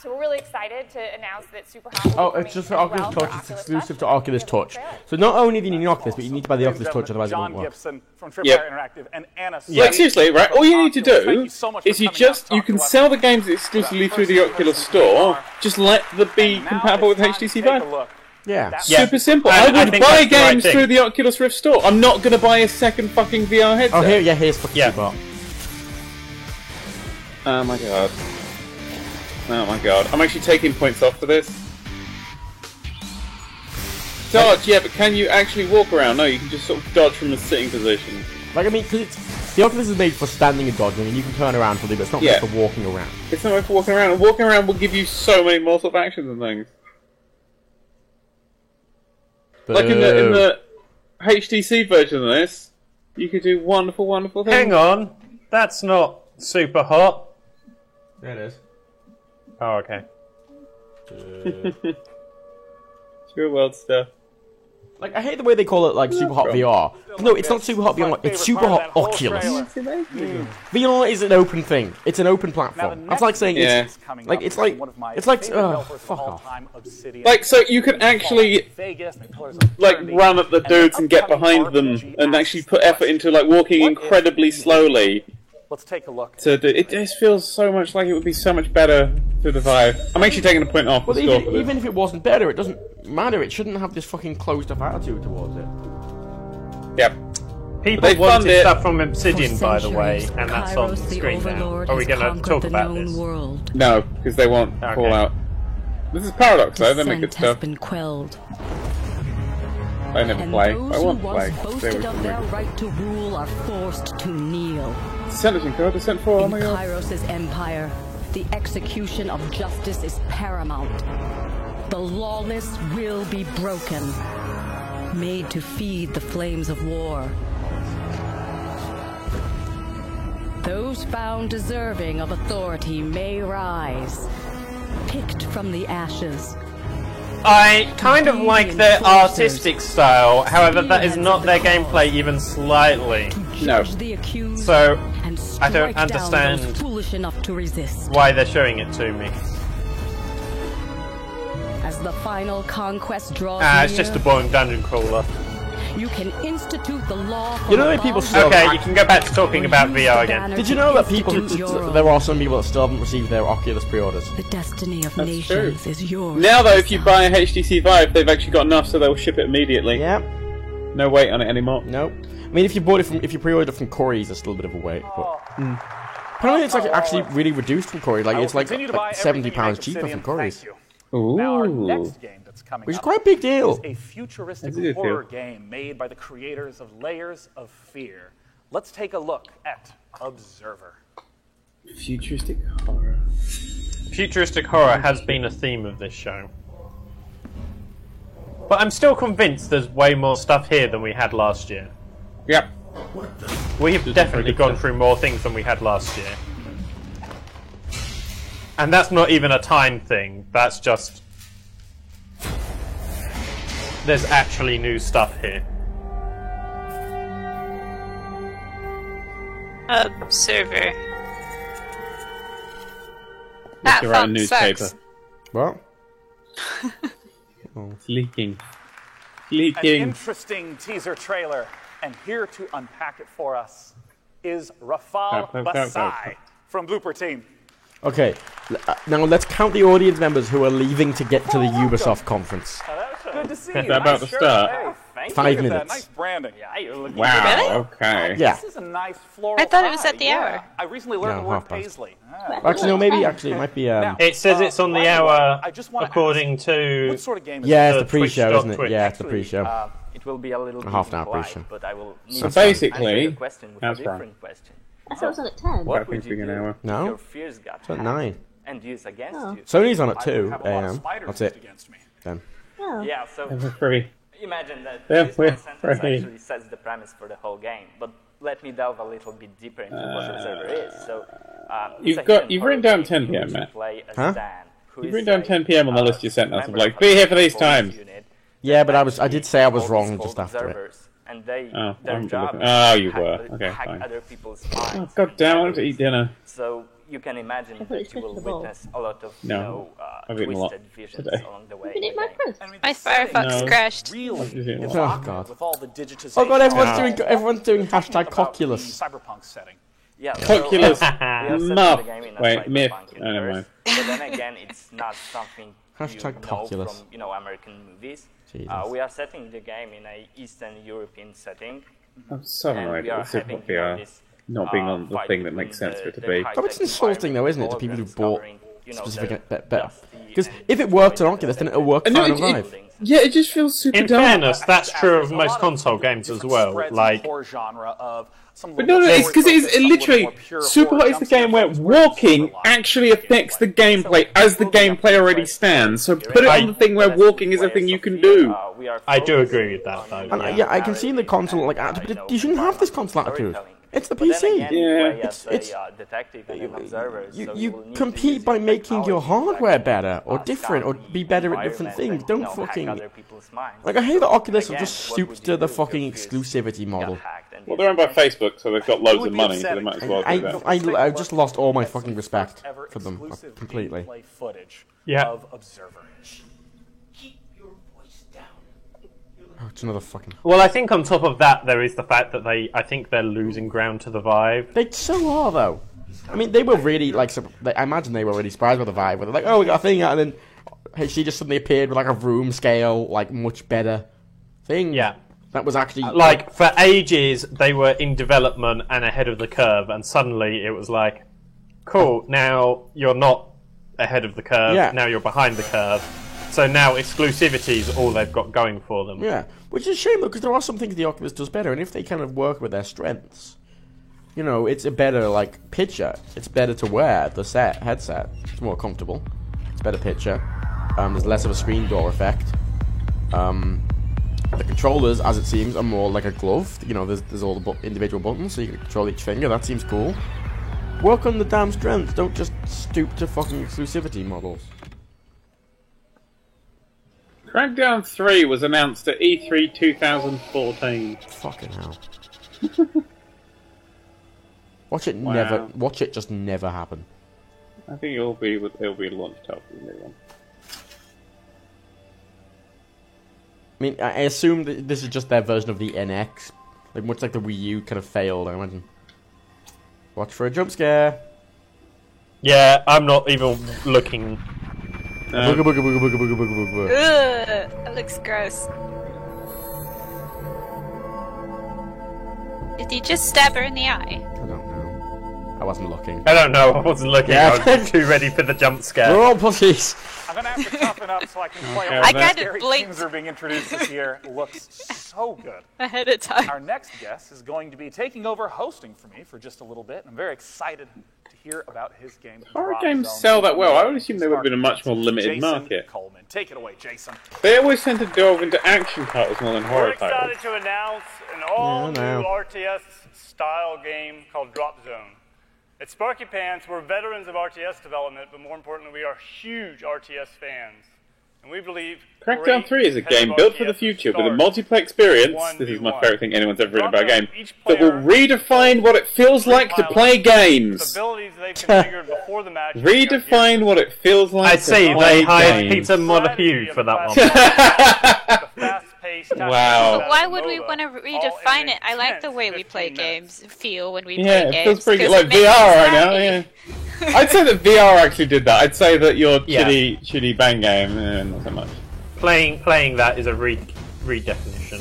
So we're really excited to announce that Superhot. Oh, it's just for Oculus Touch. It's exclusive to Oculus Touch. So not only do you need an Oculus, but you need to buy the Oculus Touch, otherwise it won't work. Like seriously, right? All you need to do is you can sell the games exclusively through the Oculus Store. Just let them be compatible with HTC Vive. Yeah. Super simple. I would buy games through the Oculus Rift Store. I'm not going to buy a second fucking VR headset. Oh, here's fucking Superhot. Oh my god. Oh my god. I'm actually taking points off for this. Dodge, yeah, but can you actually walk around? No, you can just sort of dodge from a sitting position. Like, I mean, because the Oculus is made for standing and dodging, and you can turn around fully, but it's not made for walking around. It's not made for walking around, and walking around will give you so many more sort of actions and things. Like in the HTC version of this, you could do wonderful, wonderful things. Hang on, that's not Superhot. Yeah, it is. Oh, okay. Real world stuff. Like, I hate the way they call it, like, Superhot VR. No, it's not Superhot VR, it's Superhot Oculus. VR is an open thing. It's an open platform. That's like saying it's like, fuck off. Like, so you can actually, like, run at the dudes and get behind them and actually put effort into, like, walking incredibly slowly. Let's take a look. It just feels so much like it would be so much better to the Vive. I'm actually taking a point off. Well, even if it wasn't better, it doesn't matter. It shouldn't have this fucking closed-up attitude towards it. Yep. People wanted stuff from Obsidian, by the way, and that's on the screen now. Are we going to talk about this? No, because they won't call out. This is Paradox, though. They make good stuff. I never play. I want to play. Their right to rule are forced to kneel. Descent 4, oh my god. In Kairos' empire, the execution of justice is paramount. The lawless will be broken, made to feed the flames of war. Those found deserving of authority may rise, picked from the ashes. I kind of like their artistic style, however that is not their gameplay even slightly. No. So, I don't understand why they're showing it to me. As the final conquest draws it's just a boring dungeon crawler. You can institute the law. You know that people still. Okay, you can go back to talking about VR again. Did you know that there are some people that still haven't received their Oculus pre-orders? The destiny of nations is yours. Now, though, if you buy a HTC Vive, they've actually got enough, so they'll ship it immediately. Yep. No wait on it anymore. Nope. I mean, if you pre-ordered from Corey's, it's still a bit of a wait. But apparently, it's like actually really reduced from Corey. Like it's like £70 cheaper from Corey's. Now, our next game that's coming Which is quite a big deal. Is a futuristic horror game made by the creators of Layers of Fear. Let's take a look at Observer. Futuristic horror. Futuristic horror has been a theme of this show. But I'm still convinced there's way more stuff here than we had last year. Yep. We've definitely gone through more things than we had last year. And that's not even a time thing, that's just... There's actually new stuff here. Observer. That to write a newspaper. Sucks. What? It's leaking. An interesting teaser trailer, and here to unpack it for us is Rafal Basai from Blooper Team. Okay, now let's count the audience members who are leaving to get to the Ubisoft conference. Good to see you. Is that about to start? 5 minutes. Nice branding. Yeah, you're looking Wow, good. okay. Yeah. This is a nice floral I thought it was tie. at the hour. I recently learned No, the word 1:30. paisley. Actually, no, maybe it might be. It says it's on the hour, according to... What sort of game is Yeah, it? it's the pre-show, isn't it? Twitch. Yeah, it's the pre-show. It will be a little bit Half an hour impolite, pre-show. but I will need So to basically, answer the question with a that's different right. question. I thought it was on at 10. What I think would it's you been do an hour. if No. your fears got It's at hacked 9. and used against Oh. you? Sony's on at I 2 have a lot of a.m. spiders That's used it. against me. Then. Oh. Yeah, so We're free. imagine that Yeah, this we're one sentence free. actually sets the premise for the whole game. But let me delve a little bit deeper into what Observer is. So, You've written down 10 PM, Matt. Huh? You've written down 10 PM on the list you sent us. Of like, be here for these times. Yeah, but I did say I was wrong just after it. And they, Oh, their I'm job looking. is Oh, to you hack- were. Okay, hack fine. other people's Oh, minds. God damn, I want to eat dinner. So you can imagine that you will witness a lot of No, I've eaten a lot twisted visions today. along the way. You can eat my fruit. My Firefox No. crashed. I've just eaten a Oh lot. god. With all the digitization. Oh god, everyone's doing hashtag Coculus. Cyberpunk setting. Yeah, Coculus. we are setting Muff. the game in a Wait, myth. cyberpunk Oh, never mind. universe. But then again, it's not something Hashtag you know Coculus. from American movies. Jesus. We are setting the game in a Eastern European setting. I'm so And annoyed we are with Super having VR this, not being on the fight thing that between makes sense the- for it to the be. high-tech But it's insulting though, isn't it, to people who bought discovering, you know, specific the better. dusty Because and if it worked on Oculus, then it'll work No, fine it- on Live. Yeah, it just feels super In dumb. fairness, that's true of most console games as well. Like, Horror genre of some But no, it's because it's literally Superhot is the game where walking actually affects the gameplay as the gameplay already stands. So put it on the thing where walking is a thing you can do. I do agree with that, though. And yeah, I can see the console like attitude, but you shouldn't have this console attitude. It's the But then PC. again, you play It's as a detective and an observer, so you will need to compete use by your making your technology to hardware better or different or scout be the better at different environment things. and, Don't you know, hack fucking other people's minds. like I hate that Oculus have Again, just what would stooped you to the do if fucking your fears exclusivity model. hacked and Well, they're owned by Facebook, so they've got loads of money, so they might as well do that. I just lost all my fucking respect for them completely. gameplay footage Yeah. of Observer. Oh, it's another fucking. well, I think on top of that, there is the fact that I think they're losing ground to the Vive. They so are though. I mean, they were really like. I imagine they were really surprised by the Vive. Where they're like, "Oh, we got a thing," and then she just suddenly appeared with like a room scale, like much better thing. Yeah. That was actually Like, for ages, they were in development and ahead of the curve, and suddenly it was like, cool, now you're not ahead of the curve, Yeah. now you're behind the curve. So now exclusivity is all they've got going for them. Yeah, which is a shame though, because there are some things the Oculus does better, and if they kind of work with their strengths, you know, it's a better like picture. It's better to wear the headset. It's more comfortable. It's better picture. There's less of a screen door effect. The controllers, as it seems, are more like a glove. You know, there's all the individual buttons, so you can control each finger. That seems cool. Work on the damn strengths. Don't just stoop to fucking exclusivity models. Crackdown 3 was announced at E3 2014. Fucking hell. Watch it Wow. Watch it just never happen. I think it'll be launched after the new one. I mean, I assume that this is just their version of the NX. Like, much like the Wii U kind of failed, I imagine. Watch for a jump scare. Yeah, I'm not even looking. Booga booga booga booga booga booga booga. Ugh, that looks gross. Did he just stab her in the eye? I don't know. I wasn't looking. I don't know. I wasn't looking. Yeah. I was too ready for the jump scare. We're all pussies. I'm gonna have to toughen up so I can play all I the kinda scary blinked. teams are being introduced this year. Looks so good. Ahead of time. Our next guest is going to be taking over hosting for me for just a little bit. I'm very excited to hear about his game. Horror Drop games Zone. sell that well. I would assume they would have been a much more limited Jason market. Coleman. Take it away, Jason. They always tend to delve into action titles more than We're horror excited titles. to announce an all-new Yeah, I know. RTS-style game called Drop Zone. At Sparky Pants, we're veterans of RTS development, but more importantly, we are huge RTS fans. And we believe Crackdown 3 is a game built for the future with a multiplayer experience. This is my favourite thing anyone's ever written about a game. That will redefine what it feels like to play games. abilities they've configured before the match. Redefine what it feels like I to see. play They hired games. Peter Montague for that one. Wow. But why would we want to redefine it? I like the way we play games, feel when we Yeah, play it games. feels pretty good. 'cause Like it makes VR us right now, happy. yeah. I'd say that VR actually did that. I'd say that your Yeah. shitty bang game, not so much. Playing that is a redefinition.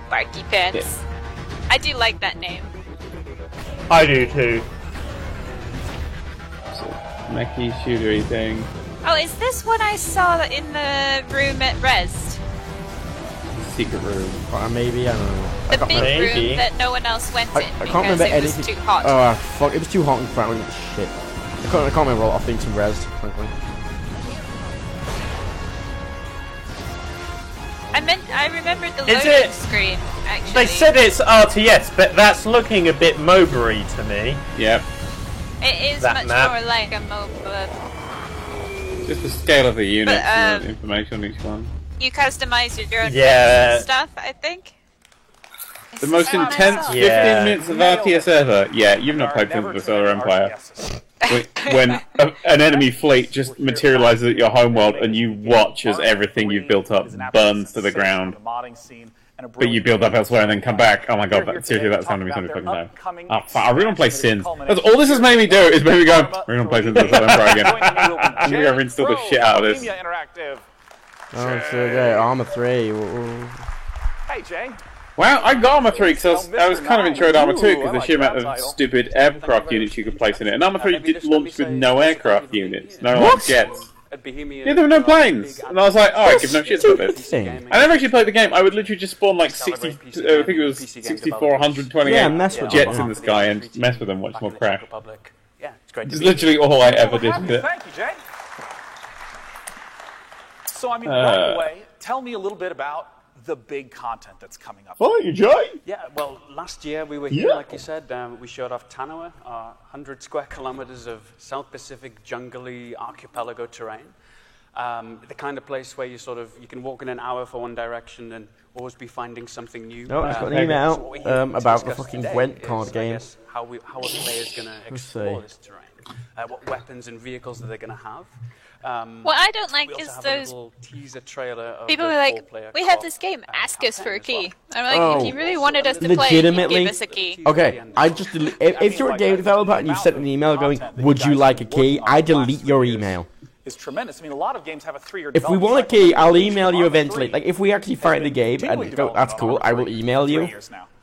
Sparky Pants. I do like that name. I do too. Mechie shootery thing. Oh, is this what I saw in the room at Rest? Secret room. Maybe, I don't know. The big room that no one else went in I because can't remember it was anything. too hot. Oh, fuck. It was too hot and crowded. Shit. I can't remember a lot of things from Res, frankly. I remembered the Is loading it- screen, actually. They said it's RTS, but that's looking a bit MOBA-y to me. Yep. It is that much map. more like a MOBA. Just the scale of the units But, and the information on each one. You customize your own Yeah. stuff, I think. The most intense 15 minutes of RTS ever. Yeah, you've not played Prince of the Solar Empire. When an enemy fleet just materializes at your homeworld and you watch as everything you've built up burns to the ground. But you build up elsewhere and then come back. Oh my god, seriously, that sounded me so fucking time. Oh, fuck, I really want to play Sins. That's all this has made me do is maybe go, we're going to play Sins of the Solar Empire again. I'm going to reinstall the shit out of this. Oh, so okay, Arma 3. Hey, Jay. Wow, I got Arma 3 because I was kind of enjoying Arma 2 because the sheer amount of stupid aircraft units you could place in it. And Arma 3 did launch with no aircraft units, no jets. Yeah, there were no planes. And I was like, oh, I give no shits about this. I never actually played the game. I would literally just spawn like 60, I think it was 64, 128 Yeah, mess with jets them. in the sky and mess with them, watch more crash. Yeah, it's great. It's literally all I ever did with it. Thank you, Jay. So, I mean, right away, tell me a little bit about the big content that's coming up. Oh, you Jay? Yeah, well, last year we were here, like you said, we showed off Tanawa, 100 square kilometers of South Pacific jungly archipelago terrain. The kind of place where you can walk in an hour for one direction and always be finding something new. No, I just got an email so what we're here to about the discuss fucking today Gwent is, card I game. guess, how a player is going to explore this terrain, what weapons and vehicles that they're going to have. What I don't like we is also have a those little teaser trailer of people the are like, four-player we have co-op, this game, ask us for a key. I'm like, Oh. if you really wanted us to play, you Legitimately, give us a key. okay, I just if you're a game developer and you sent an email going, would you like a key, I delete your email. Is tremendous. I mean, a lot of games have a 3-year If we development want a cycle. key, I'll email you eventually. Like, if we actually find the game and go, that's cool, I will email you.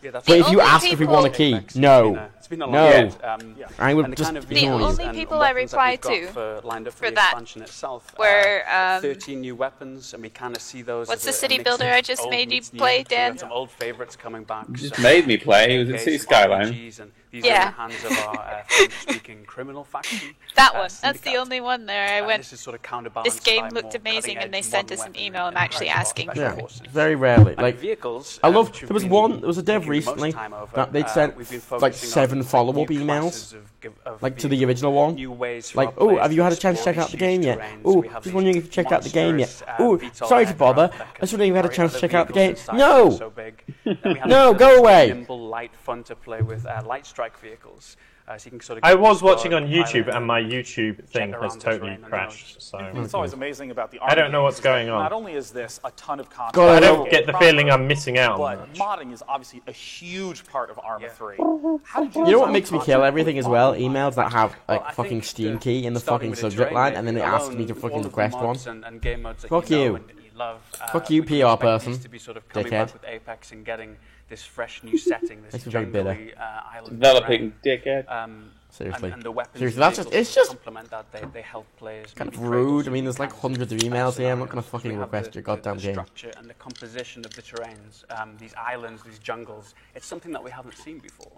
But if you ask if we want a key, no. been a lot No. of, I would and the just kind of The ignore you. only people I replied to lined up for the that expansion itself, were 13 new weapons, and we kind of see those. what's as the a city mix builder of I just old made you meets new. play, We Dan? got some old favorites coming back. You just some made me play. It was in AKs, City Skyline. RPGs, and these Yeah. are in the hands of our French-speaking criminal faction. That one. That's Syndicate. the only one there. I went. This is sort of counterbalanced This game by looked more amazing, and they cutting-edge sent us modern an email. I'm actually asking. Yeah, special forces. very rarely. And Like, vehicles, I love. which There was we've been one. There was a dev making the most recently time over, that they'd sent we've been like focusing 7 on follow-up new emails, classes of like to the original one. new ways for Like, our oh, players have you had a to chance to check explore out the these game huge yet? terrains. Oh, We have just wondering if you checked out the game yet. monsters, Oh, VTOL sorry to bother. aircraft I that was wondering if you had a carry chance to other check out the game. vehicles the size of No. so big. Then we have No, the go away. Nimble, light, fun to play with light strike vehicles. So you can sort of I was explore watching on the YouTube pilot and my YouTube thing around has the totally terrain and crashed. So It's always amazing about the I don't Arma know what's games is that going on. Not only is this a ton of content, God, I don't get the feeling I'm missing out on but much. modding is obviously a huge part of Arma 3. How did You know what makes me kill everything as well? Emails that have like fucking Steam key in the fucking subject line, and then it asks me to fucking request one. Fuck you. love. Fuck you, PR person. Needs to be sort of coming Dickhead. back with Apex and getting this fresh new setting, this Makes me very bitter. island Developing dickhead. Seriously. And the weapons Seriously, that's just, it's just complement that. They help players. kind of rude. I mean, there's like hundreds of emails here. I'm not gonna fucking request your goddamn game. Structure and the composition of the terrains, these islands, these jungles. It's something that we haven't seen before.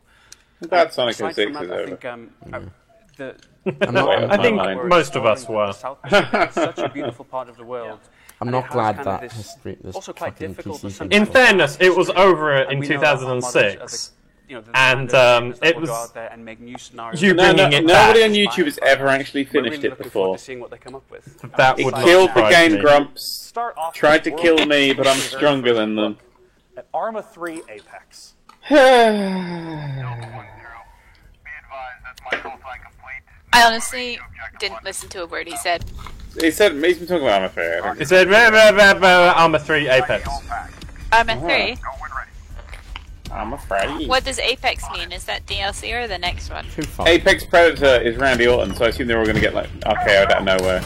That Sonic Aside 06 from is that, I over. think I think most of us were. It's such a beautiful part of the world. I'm not glad that history. This also quite fucking difficult PC thing. In fairness, it was over in 2006. And it was you bringing it back. Nobody on YouTube has ever actually finished it before. That It would killed the surprise Game me. Grumps, tried to kill me, but I'm stronger than them. At Arma 3 Apex. I honestly didn't listen to a word he said. He said he's been talking about Arma 3. He said Arma 3 Apex. Arma 3? I'm afraid. What does Apex mean? Is that DLC or the next one? Apex Predator is Randy Orton, so I assume they're all going to get like RKO'd out of nowhere.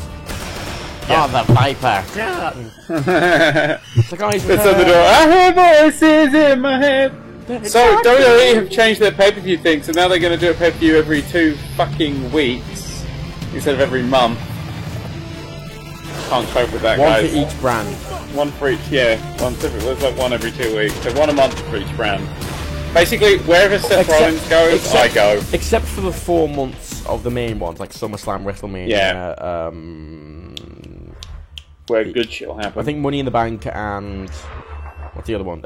Oh, the Viper. It's on the door. I hear voices in my head. So WWE have changed their pay-per-view thing, so now they're going to do a pay-per-view every 2 fucking weeks instead of every month. Can't cope with that, One guys. for each brand. One for each, yeah. One typically, it's like one every 2 weeks. So one a month for each brand. Basically, wherever Seth Rollins goes, I go. Except for the 4 months of the main ones, like SummerSlam, WrestleMania. Yeah. Where good shit will happen. I think Money in the Bank and what's the other one?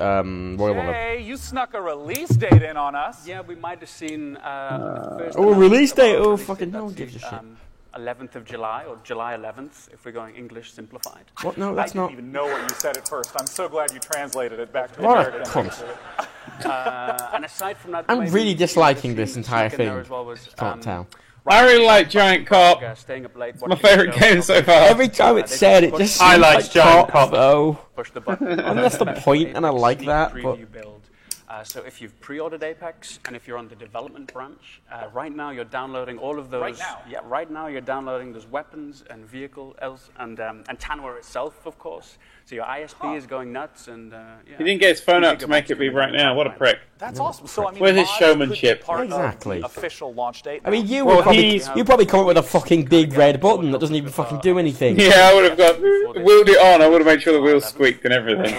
Royal Rumble. Hey, you snuck a release date in on us. Yeah, we might have seen the first Oh, release date! Oh, fucking no one gives a shit. 11th of July, or July 11th, if we're going English simplified. What? No, that's I not. didn't even know what you said at first. I'm so glad you translated it back to What a American. cunt. And aside from that, I'm really disliking this entire thing. Well Can't tell. I really like Giant Cop. Staying up late, It's my favourite game so far. Every time it's said, it just I seems like like Giant Cop, Cop. though. Push the button. And that's the point, and I like that. But Preview build. So if you've pre-ordered Apex and if you're on the development branch, right now you're downloading all of those. Right now? Yeah, right now you're downloading those weapons and vehicles and Tanware itself, of course. So your ISP is going nuts and. He didn't get his phone up to make it be right now. What a prick. That's awesome. So I mean, Where's his mods showmanship? could be part of Exactly. the official launch date. I mean, you Well, would probably he's- you probably come up with a fucking big red button that doesn't even fucking do anything. Yeah, I would have got wheeled it on. I would have made sure the wheels squeaked and everything.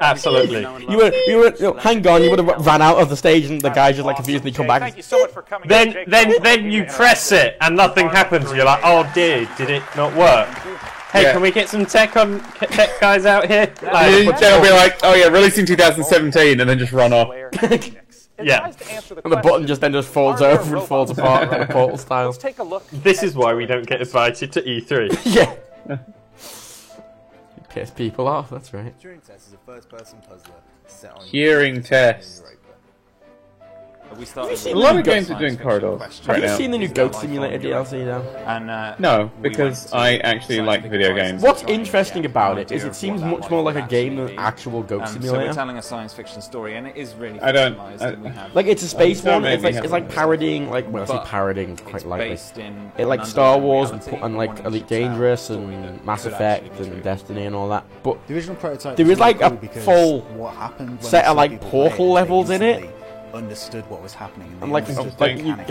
Absolutely. You would hang on. You would have ran out of the stage, and the guy just like confusedly come back. Thank you so much for coming. Then you press it and nothing happens. You're like, oh dear, did it not work? Hey, Yeah. can we get some tech guys out here? They'll be like, oh yeah, releasing 2017, and then just run off. Yeah. And the button just then just folds over and falls apart like a Portal style. Let's take a look. This is why we don't get invited to E3. Yeah. You piss people off. That's right. Turing Test is a first-person puzzler set on Turing Test. We started A lot of games are doing corridors Have right you now. seen the new Goat Simulator DLC though? And No, because I actually like video games. What's interesting about it is it seems much more like a game than actual Goat So we're Simulator. telling a science fiction story, and it is really I don't- fictionalized, and we have Like it's a space Don't one. make me It's like parodying like I say But parodying quite it's lightly. based in It like an Star underlying Wars reality, and like one Elite which is Dangerous our story and that Mass could Effect actually be and true. Destiny and all that. But The original prototype. there was is like really a cool because full what happened when set of some like people portal played it, levels in it. instantly Understood what was happening. And like you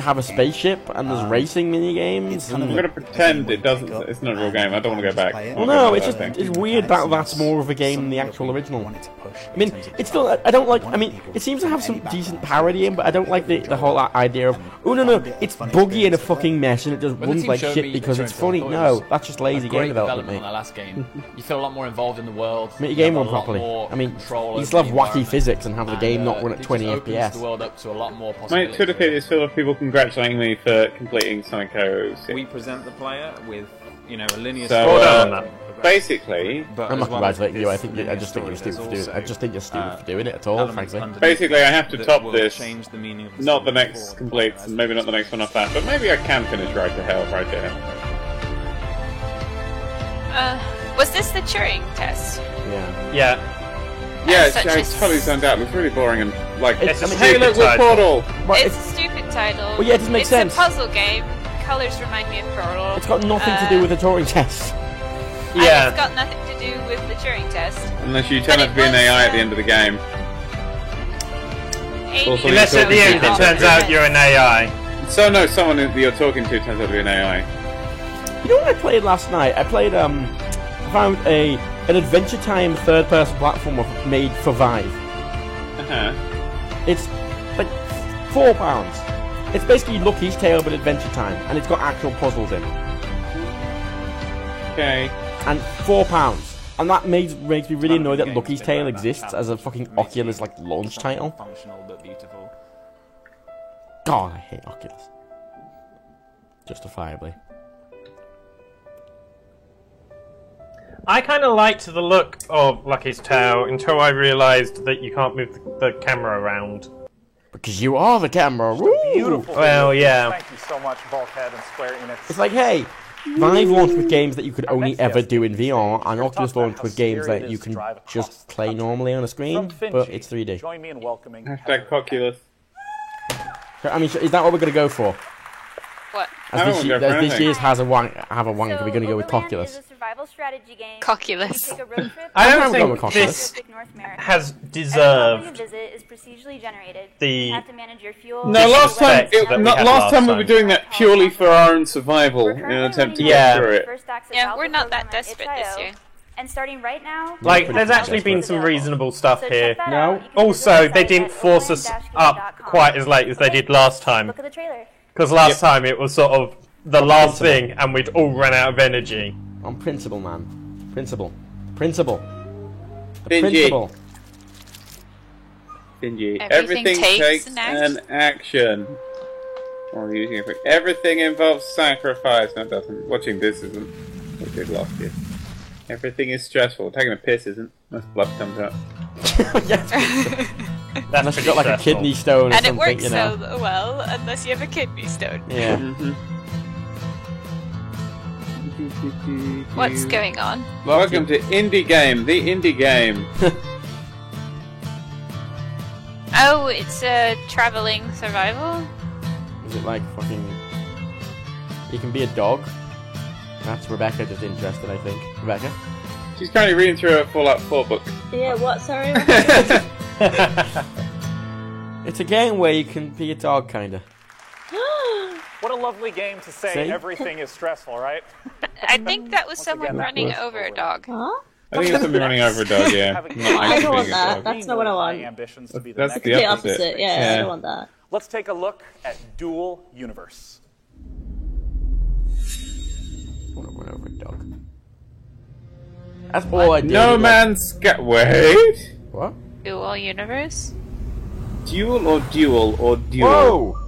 have a spaceship and there's racing mini games. I'm gonna pretend it doesn't. It's not a real game. I don't want to go back. Well, no, it's just it's weird that that's more of a game than the actual original. I mean, it's still I don't like. I mean, it seems to have some decent parody in, but I don't like the whole idea of no, it's buggy and a fucking mess and it just When the runs team like showed shit me because the it's Turing funny. Test, I thought it No, was that's just lazy a great game development, on mate. that last game. You feel a lot more involved in the world. Make your you game have run a lot properly. more I mean, control you still over have the wacky environment. physics and have the game not run it at just 20 opens FPS. the world up to a lot more My possibilities. Twitter feed is full of people congratulating me for completing Sonic 06. We present the player with, a linear So, story. basically, I'm not congratulating you. I just think you're stupid for doing it. I just think you're stupid for doing it at all, frankly. basically, I have to that top will this. change the meaning of the Not the story next forward, complete, whereas maybe not the next one off that, but maybe I can finish Right to Hell right there. Was this the Turing test? Yeah. Yeah. Yeah, Such I a totally zoned out. It was really boring and like, It's a hey, look, stupid we're title. Portal. It's a stupid title. Well, yeah, it doesn't make sense. It's a puzzle game. Colors remind me of Portal. It's got nothing to do with the Turing test. And Yeah. it's got nothing to do with the Turing test. Unless you turn out to be an AI at the end of the game. Unless at the end it turns out you're an AI. So no, someone that you're talking to turns out to be an AI. You know what I played last night? I played I found an Adventure Time third-person platformer made for Vive. It's like £4. It's basically Lucky's Tale but Adventure Time, and it's got actual puzzles in. Okay. And £4. And that makes me really annoyed that Lucky's Tale exists as a fucking Oculus like launch title. Functional but beautiful. God, I hate Oculus. Justifiably. I kind of liked the look of Lucky's Tale until I realised that you can't move the camera around. Because you are the camera. Beautiful. Well, yeah. Thank you so much, Bulkhead and Square Enix. It's like, hey, Vive launched with games that you could only ever do in VR, and Oculus launched with games that you can just play normally on a screen, but it's 3D. Join me in welcoming Hashtag Oculus. I mean, is that what we're going to go for? What? As this year's have a wank, are we going to go with Coculus? Coculus. I don't think this has deserved the No, last time we were doing that purely for our own survival in an attempt to get through it. Yeah, we're not that desperate this year. And starting right now, Like, there's actually been some reasonable stuff here. No. Also, they didn't force us up quite as late as they did last time. look at the trailer. Because last time it was sort of the last thing, and we'd all run out of energy. On principle, man. Principle. Principle. Benji. Principle. Benji. Everything takes an action. Or using it. Everything involves sacrifice. No, it doesn't. Watching this isn't. What we did last year. Everything is stressful. Taking a piss isn't. Unless blood comes out. Unless you've got like a kidney stone or and something, it works you know. so well unless you have a kidney stone. Yeah. What's going on? Welcome to Indie Game, the indie game. Oh, it's a traveling survival? Is it like fucking... You can be a dog? That's Rebecca just interested, I think. Rebecca? She's currently reading through her Fallout 4 book. Yeah, what? Sorry. It's a game where you can be a dog, kinda. What a lovely game to say See? everything is stressful, right? I think that was someone running over a dog. Huh? I think it's something running over a dog, yeah. I don't want that. That's not what I want. Ambitions to be That's next. the opposite. opposite. Yeah, I don't want that. Let's take a look at Dual Universe. I want to run over a dog. That's all I did. No Man's Sky. Wait. What? Dual universe? Dual or dual or dual? Whoa!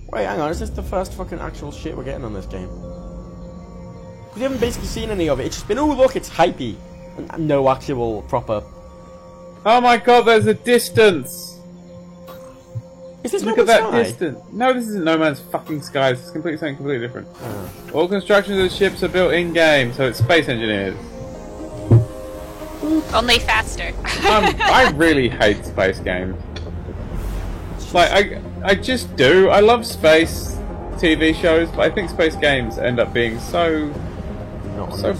Wait, hang on. Is this the first fucking actual shit we're getting on this game? Because we haven't basically seen any of it. It's just been, oh look, it's hypey. And no actual proper... Oh my god, there's a distance! Is this Look No at that Man's Sky? distance. No, this isn't No Man's fucking Sky. It's something completely different. All constructions of the ships are built in-game, so it's space engineers. Only faster. I really hate space games. Like, I just do. I love space TV shows, but I think space games end up being so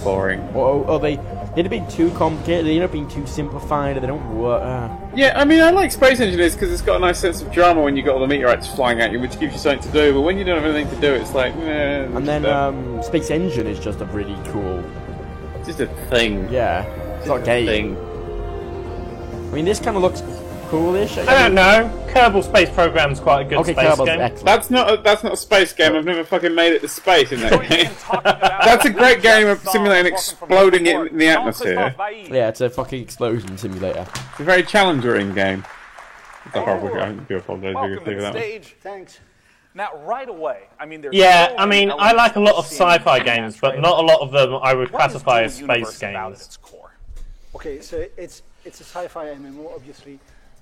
boring. Or they end up being too complicated, they end up being too simplified, or they don't work. Yeah, I mean, I like Space Engineers because it's got a nice sense of drama when you got all the meteorites flying at you, which gives you something to do, but when you don't have anything to do, it's like, eh. And then Space Engine is just a really cool... Just a thing. Yeah. It's not a game. I mean, this kind of looks coolish. I don't know. Kerbal Space Program's quite a good space Kerbal's game. excellent. That's not a space game. I've never fucking made it to space in that game. That's a great game of simulating exploding it in the atmosphere. Yeah, it's a fucking explosion simulator. It's a very challenging game. It's a horrible game. I do apologize for that one. Stage. Thanks. Now, right away, I mean, there's Yeah, so I many mean, I like a lot of elements sci-fi in games, that but trailer. not a lot of them I would What is classify as Dual space Universe about at games. its core? Okay, so it's a sci-fi MMO, obviously,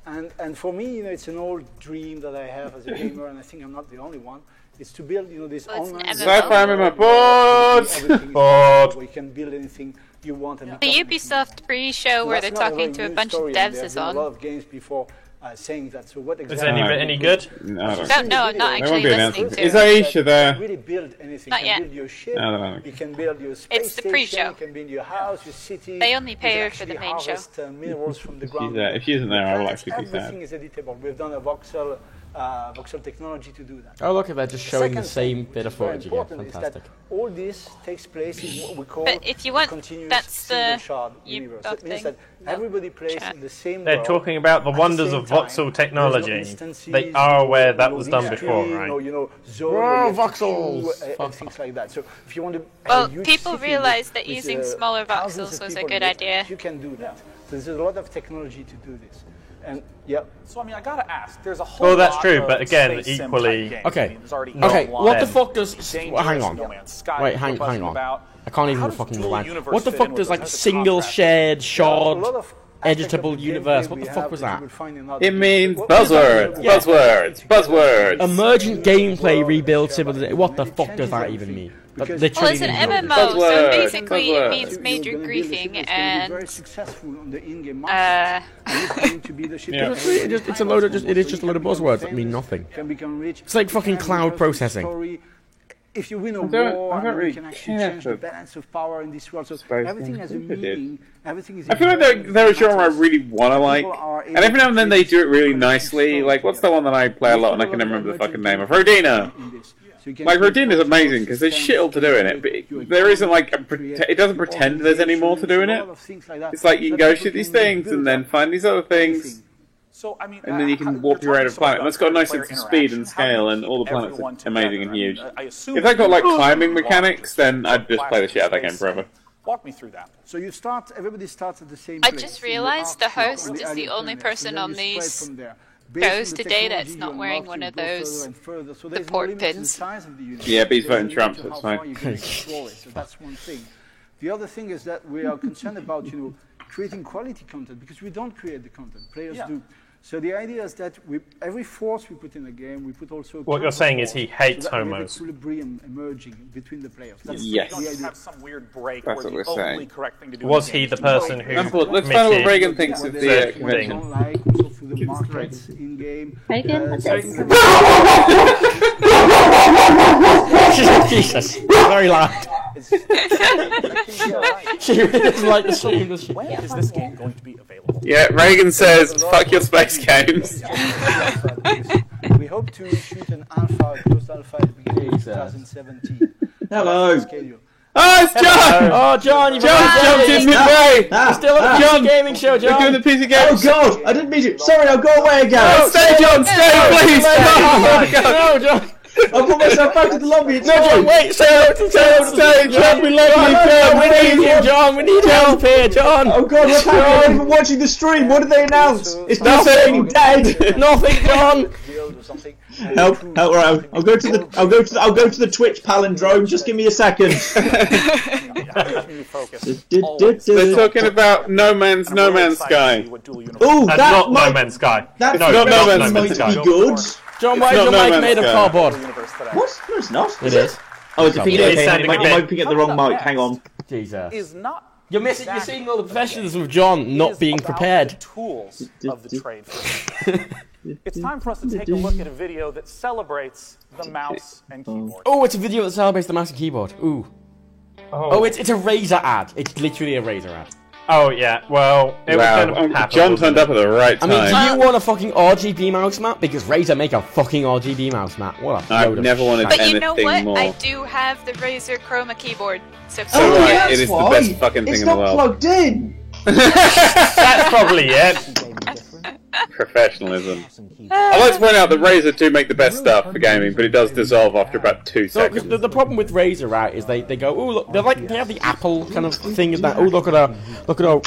and for me, you know, it's an old dream that I have as a gamer, and I think I'm not the only one. Is to build, you know, this online Sci-fi MMO board. where you can build anything you want. And The Ubisoft pre-show where they're talking to a bunch of devs is There have been a lot on. of games before saying that. So what Is exactly? any good? No, I don't No, I'm not actually listening to Is it. Aisha there? Really build anything. Not You can yet. build your ship. I don't know. You can build your space It's the pre-show. station. You can build your house, your city. They only pay you her can for the actually main show. harvest, minerals from the ground. If she isn't there, I will actually be sad. Everything is editable. We've done a voxel technology to do that. Oh, look at that, just showing the same bit of Very footage again. important is that Fantastic. all this takes place in what we call But if you want, continuous that's single the shard universe. That means thing. that everybody plays in the same They're world. talking about the At wonders same of time. voxel technology. There's no instances, They are aware that was done loading before, screen, right? or, you know, zone Whoa, where you have to voxels! queue, Fuck. things like that. So if you want to Well, have a huge people city realized that with, using smaller thousands voxels of was a people good in it, idea. You can do that. So there's a lot of technology to do this. And yeah. So I mean, I gotta ask. There's a whole Well, that's lot true, of but again, space sim equally. type games. Okay. I mean, there's already Okay, no what the line. fuck does... Dangerous, Well, hang on. No Man's Sky, Wait, we're hang buzzing on. about. I can't even How does fucking dual line. universe What the fit fuck in does, with like, those? How's the single contrast? shared, shard, A lot of aspects of editable the universe? gameplay What we the fuck have was that you that? would find in other It games. means What- buzzwords, Yeah. buzzwords, buzzwords. Emergent gameplay rebuild civilization. What the fuck does that even mean? That Because- literally Well, it's an means nothing. MMO, so Buzzword, basically buzzword. it means You're major gonna build a ship griefing that's gonna be very and successful on the in-game market. And it's going to be the ship Yeah. that It's a load of it is just a load of buzzwords that mean nothing. can become rich. It's like fucking cloud processing. Story. If you win a I don't war, really you can actually care change for the balance of power in this world. So space everything games. has a I think they did. meaning. Everything is. I feel like they're a genre I really want to like, and every now and then they do it really nicely. Like, what's the one that I play a lot and I can never remember the fucking name of? Rodina! Like, Rodina's amazing because there's shit all to do in it, but there isn't like it doesn't pretend there's any more to do in it. It's like you can go shoot these things and then find these other things, So I mean, and then you can warp your way around a planet. And it's got a nice sense of speed and scale, and all the planets are amazing and huge. If they got like climbing mechanics, then I'd just play the shit out of that game forever. Walk me through that. So you start. Everybody starts at the same I place. just in the realized the arc host on is early the only planets, person and then on you spread these from there. Based on shows the today technology, that's you not wearing unlock, one you of go further those and further. So the there's no port limit to the pins. size of the universe. Yeah, but he's There's no voting limit Trump, to so it's how far fine. you can explore it. So that's one thing. The other thing is that we are concerned about, creating quality content because we don't create the content. Players do. So the idea is that every force we put in a game, we put also. What you're saying is he hates so that we have homos. a equilibrium emerging between the players. That's Yes. the You don't just idea. have some weird break That's where what the we're saying. only correct thing to do. Was in the he game the is to person go- who Let's find out what committed Reagan thinks of the said We thing? don't like also through the markets in game. Reagan? Jesus, very loud. She really doesn't like the stream, does she? When is this game going to be available? Yeah, Reagan says, "Fuck your space games." We hope to shoot an alpha, closed alpha at the beginning of 2017. Hello. Schedule. Oh, it's John! Oh, John, you've John jumped in midway! You're still on the John, gaming show, we're John. doing the PC Oh games. God! I didn't mean to. Sorry, I'll go away again. Oh, stay, John, stay, please! No, John. I'll put myself back to the lobby. It's No, John, fine. wait, stay, John, we love you, John, we need you, John, we need help here, John. Oh God! What's happening? I'm not even watching the stream. What did they announce? It's Nothing. dead. Nothing, John. Build or something. Help! Right. I'll go to the Twitch palindrome. Just give me a second. They're talking about No Man's Sky. Oh, That's that not might, No Man's Sky. that No, not not No No Man's Man's might Sky. be good. John, why It's is your not mic No made of Man's cardboard? What? No, it's not. It is. Oh, it's picking It it. is Okay, sounding you a bit- might be picking the wrong mic. Hang on. Jesus. Is not. You're seeing all the professionalism of John not being prepared. The tools of the trade. It's time for us to take a look at a video that celebrates the mouse and keyboard. Oh, it's a video that celebrates the mouse and keyboard. Ooh. Oh, it's a Razer ad. It's literally a Razer ad. Oh yeah, well, it was kind of happen, John wasn't turned it? up at the right I time. mean, do you want a fucking RGB mouse map? Because Razer make a fucking RGB mouse map. What a I've load of never wanted shit. But you know anything what? more. I do have the Razer Chroma keyboard. So So Oh, right, that's it is the why. best fucking thing It's in the not world. plugged in. That's probably it. Professionalism. I'd like to point out that Razer do make the best stuff for gaming, but it does dissolve after about 2 So 'cause seconds. the problem with Razer, right, is they go, oh look, they have the Apple kind of thing is that, oh look at our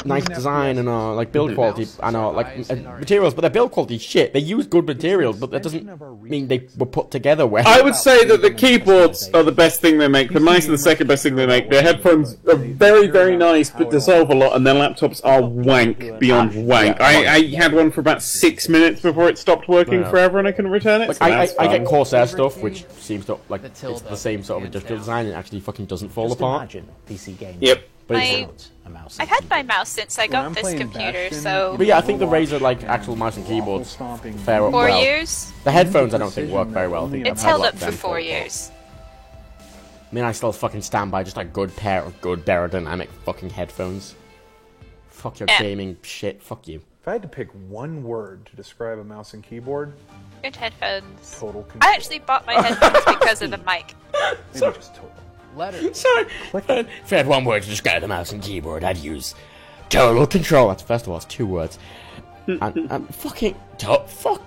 nice design and our like build quality and our like materials, but their build quality is shit. They use good materials, but that doesn't mean they were put together well. I would say that the keyboards are the best thing they make, the mice are the second best thing they make, their headphones are very, very nice, but dissolve a lot, and their laptops are wank beyond wank. I had one for about 6 minutes before it stopped working Wow. forever and I couldn't return it. Like, So that's I get fun. Corsair stuff, which seems to like it's the same sort of industrial design and actually fucking doesn't fall apart. PC games. Yep. I've had my mouse since I got this computer, so... But yeah, I think the Razer, like, actual mouse and keyboards fare up 4 well. years? The headphones I don't think work very well. I think It's I've had held a lot up of for them. 4 years. I mean, I still fucking stand by just a good pair of good aerodynamic fucking headphones. Fuck your gaming shit, fuck you. If I had to pick one word to describe a mouse and keyboard... Good headphones. Total control. I actually bought my headphones because of the mic. Maybe just total. Sorry. If I had one word to describe the mouse and keyboard, I'd use total control. That's first of all, it's 2 words. And fucking fuck.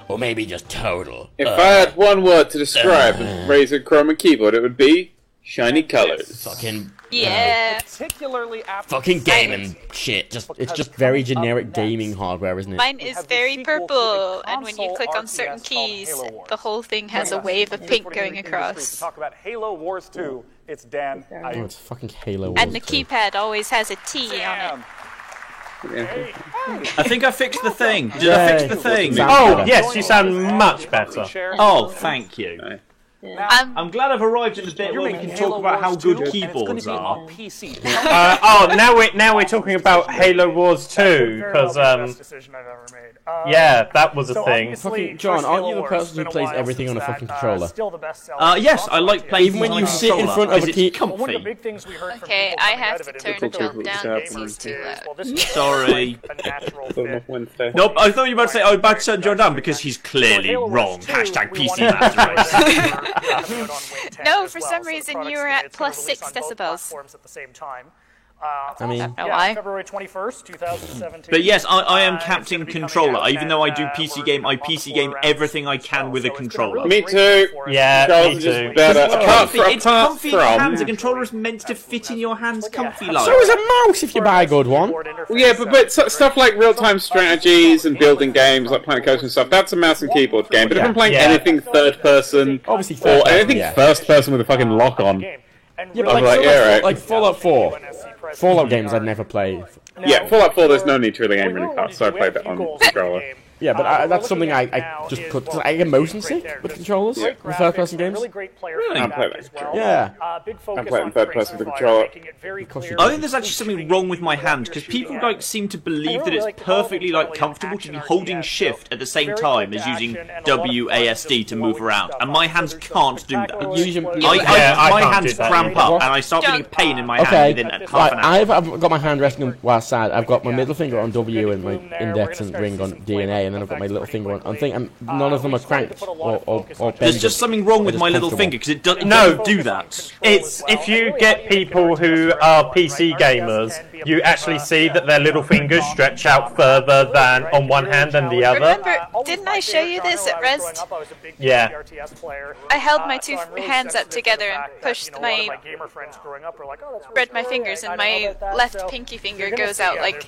Or maybe just total. If I had one word to describe the Razer Chroma keyboard, it would be shiny colors. Fucking yeah. Particularly after fucking gaming shit. It's just very generic gaming hardware, isn't it? Mine is very purple, and when you click on certain keys, the whole thing has a wave of pink going across. To talk about Halo Wars 2, it's Dan. Oh, it's fucking Halo. And the keypad always has a T on it. I think I fixed the thing. Did I fix the thing? Oh, yes, you sound much better. Oh, thank you. I'm glad I've arrived at the bit where we can talk about how good keyboards are. Now we're talking about Halo Wars 2, because, yeah, that was a thing. Fucking John, aren't you the person who plays everything on a fucking controller? Yes, I like playing even when you sit in front of a key. Okay, I have to turn the film down because he's too loud. Sorry. Nope, I thought you were about to say I was about to turn John down because he's clearly wrong. Hashtag PC Master Race. No, for some reason you were at +6 decibels. I mean, why? February 21st, 2017. But yes, I am Captain Controller. Even though I do PC game, I PC game everything I can with a controller. Me too. Yeah, me too. It's comfy in your hands. A controller is meant to fit in your hands comfy like. So is a mouse if you buy a good one. Well, yeah, but stuff like real-time strategies and building games like Planet Coaster and stuff, that's a mouse and keyboard game. But if I'm playing anything third-person, or anything first-person with a fucking lock-on, yeah, but like Fallout 4. Fallout games I'd never play. Yeah, Fallout 4 there's no need to really game really fast, so I played that on controller. Yeah, but that's something I just put. Cause I get motion sick with controllers, with third-person games. Really? I'm playing that controller. Yeah. I'm playing third-person with the controller. I think there's actually something wrong with my hand because people seem to believe that it's perfectly comfortable to be holding shift at the same time as using WASD to move around, and my hands can't do that. My hands cramp up, and I start getting pain in my hand within half an hour. I've got my hand resting on one side. I've got my middle finger on W and my index and ring on DNA. And then I've got my little finger on thing, and none of them are cranked or There's just something wrong with my little finger because it doesn't do that. It's if you get people who are PC gamers, you actually see that their little fingers stretch out further than on one hand than the other. Remember, didn't I show you this at Rest? Yeah. I held my two hands up together and pushed spread my fingers, and my left pinky finger goes out like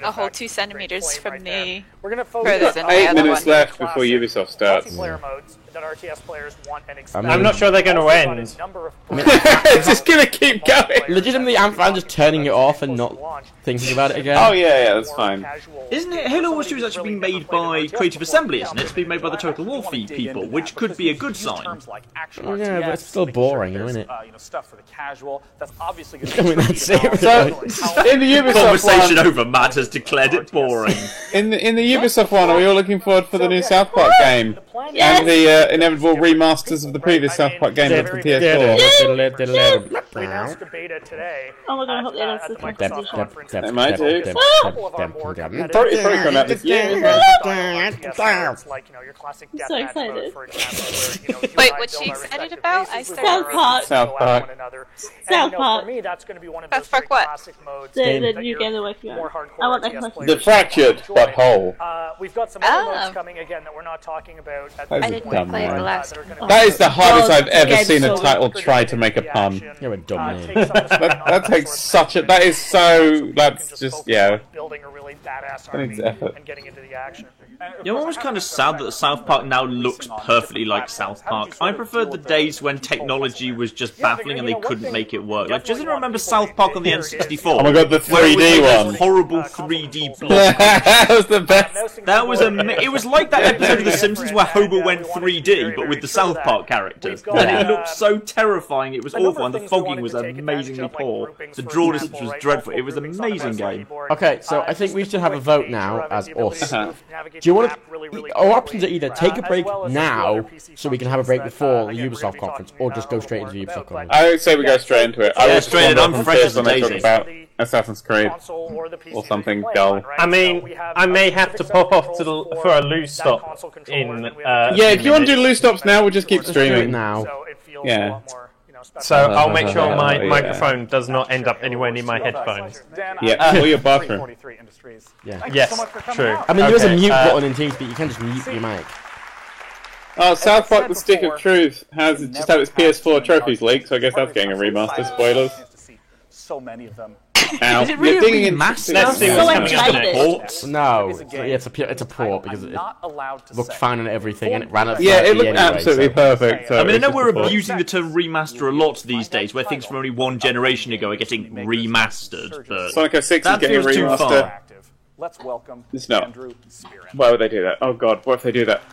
a whole 2 centimeters from the further than 8 my other minutes one. left before Ubisoft starts. I'm not sure they're going to end. It's just going to keep going. Legitimately, I'm fine just turning it off and not thinking about it again. Oh yeah, that's fine. Isn't it? Halo Wars 2 is actually being made by Creative Assembly, isn't it? It's being made by the Total War people, which could be a good sign. Yeah, but it's still boring, isn't it? Stuff for the casual. That's obviously I mean, that's it. So, in the Ubisoft Conversation one, over. Matt has declared it boring. In the Ubisoft one, are we all looking forward for the new South Park game? Yes. And the inevitable remasters of the previous South Park game for PS4. Oh my god, I hope they announced this one. They might do. I'm Probably come out this year. so excited. Wait, what's she excited about? I South Park. South Park. South Park. South Park what? The new game they're working on. I want that collection. The Fractured Butthole. We've got some other modes coming again that we're not talking about. I didn't play the last one. That is the hardest I've ever seen a title try to make a pun. You're a dumb man. That takes such a. That is so. That's just Building a really badass That needs army effort. and getting into the action. You know, I'm always kind of sad that South Park now looks perfectly like South Park. I preferred the days when technology was just baffling and they couldn't make it work. Like, doesn't remember South Park on the N64? Oh my god, the 3D one. Horrible 3D block. That was the best. That was it was like that episode of The Simpsons where Homer went 3D, but with the South Park characters. And it looked so terrifying, it was awful, and the foggy writing was amazingly poor. The draw distance was dreadful. It was an amazing game. Okay, so I think we should have a vote now as us. Do you want to? Our options are either take a break now, so we can have a break before the Ubisoft conference, or just go straight into the Ubisoft conference. I would say we go straight into it. I was straight in. I'm fresh as a daisy. About Assassin's Creed or something dull. I mean, I may have to pop off for a loose stop in. Yeah, if you want to do loose stops now, we'll just keep streaming now. Yeah. So I'll make sure my microphone does not end up anywhere near my headphones. Yeah, or your bathroom. Yeah. Yes, true. I mean, there is a mute button in TeamSpeak. You can just mute your mic. Oh, South Park: The Stick of Truth has just had its PS4 trophies leaked, so I guess that's getting a remaster. Spoilers. So many of them. Ow. Is it really a remaster? Let's see what's coming up next. No, it's a port because it looked fine on everything and it ran at 30 Yeah, it looked anyway, absolutely perfect. I mean, I know we're abusing the term remaster a lot these days, where things from only one generation ago are getting remastered, but Sonic 06 is that getting a feels too remaster. far. Let's welcome It's not. Andrew Spearman. Why would they do that? Oh god, what if they do that?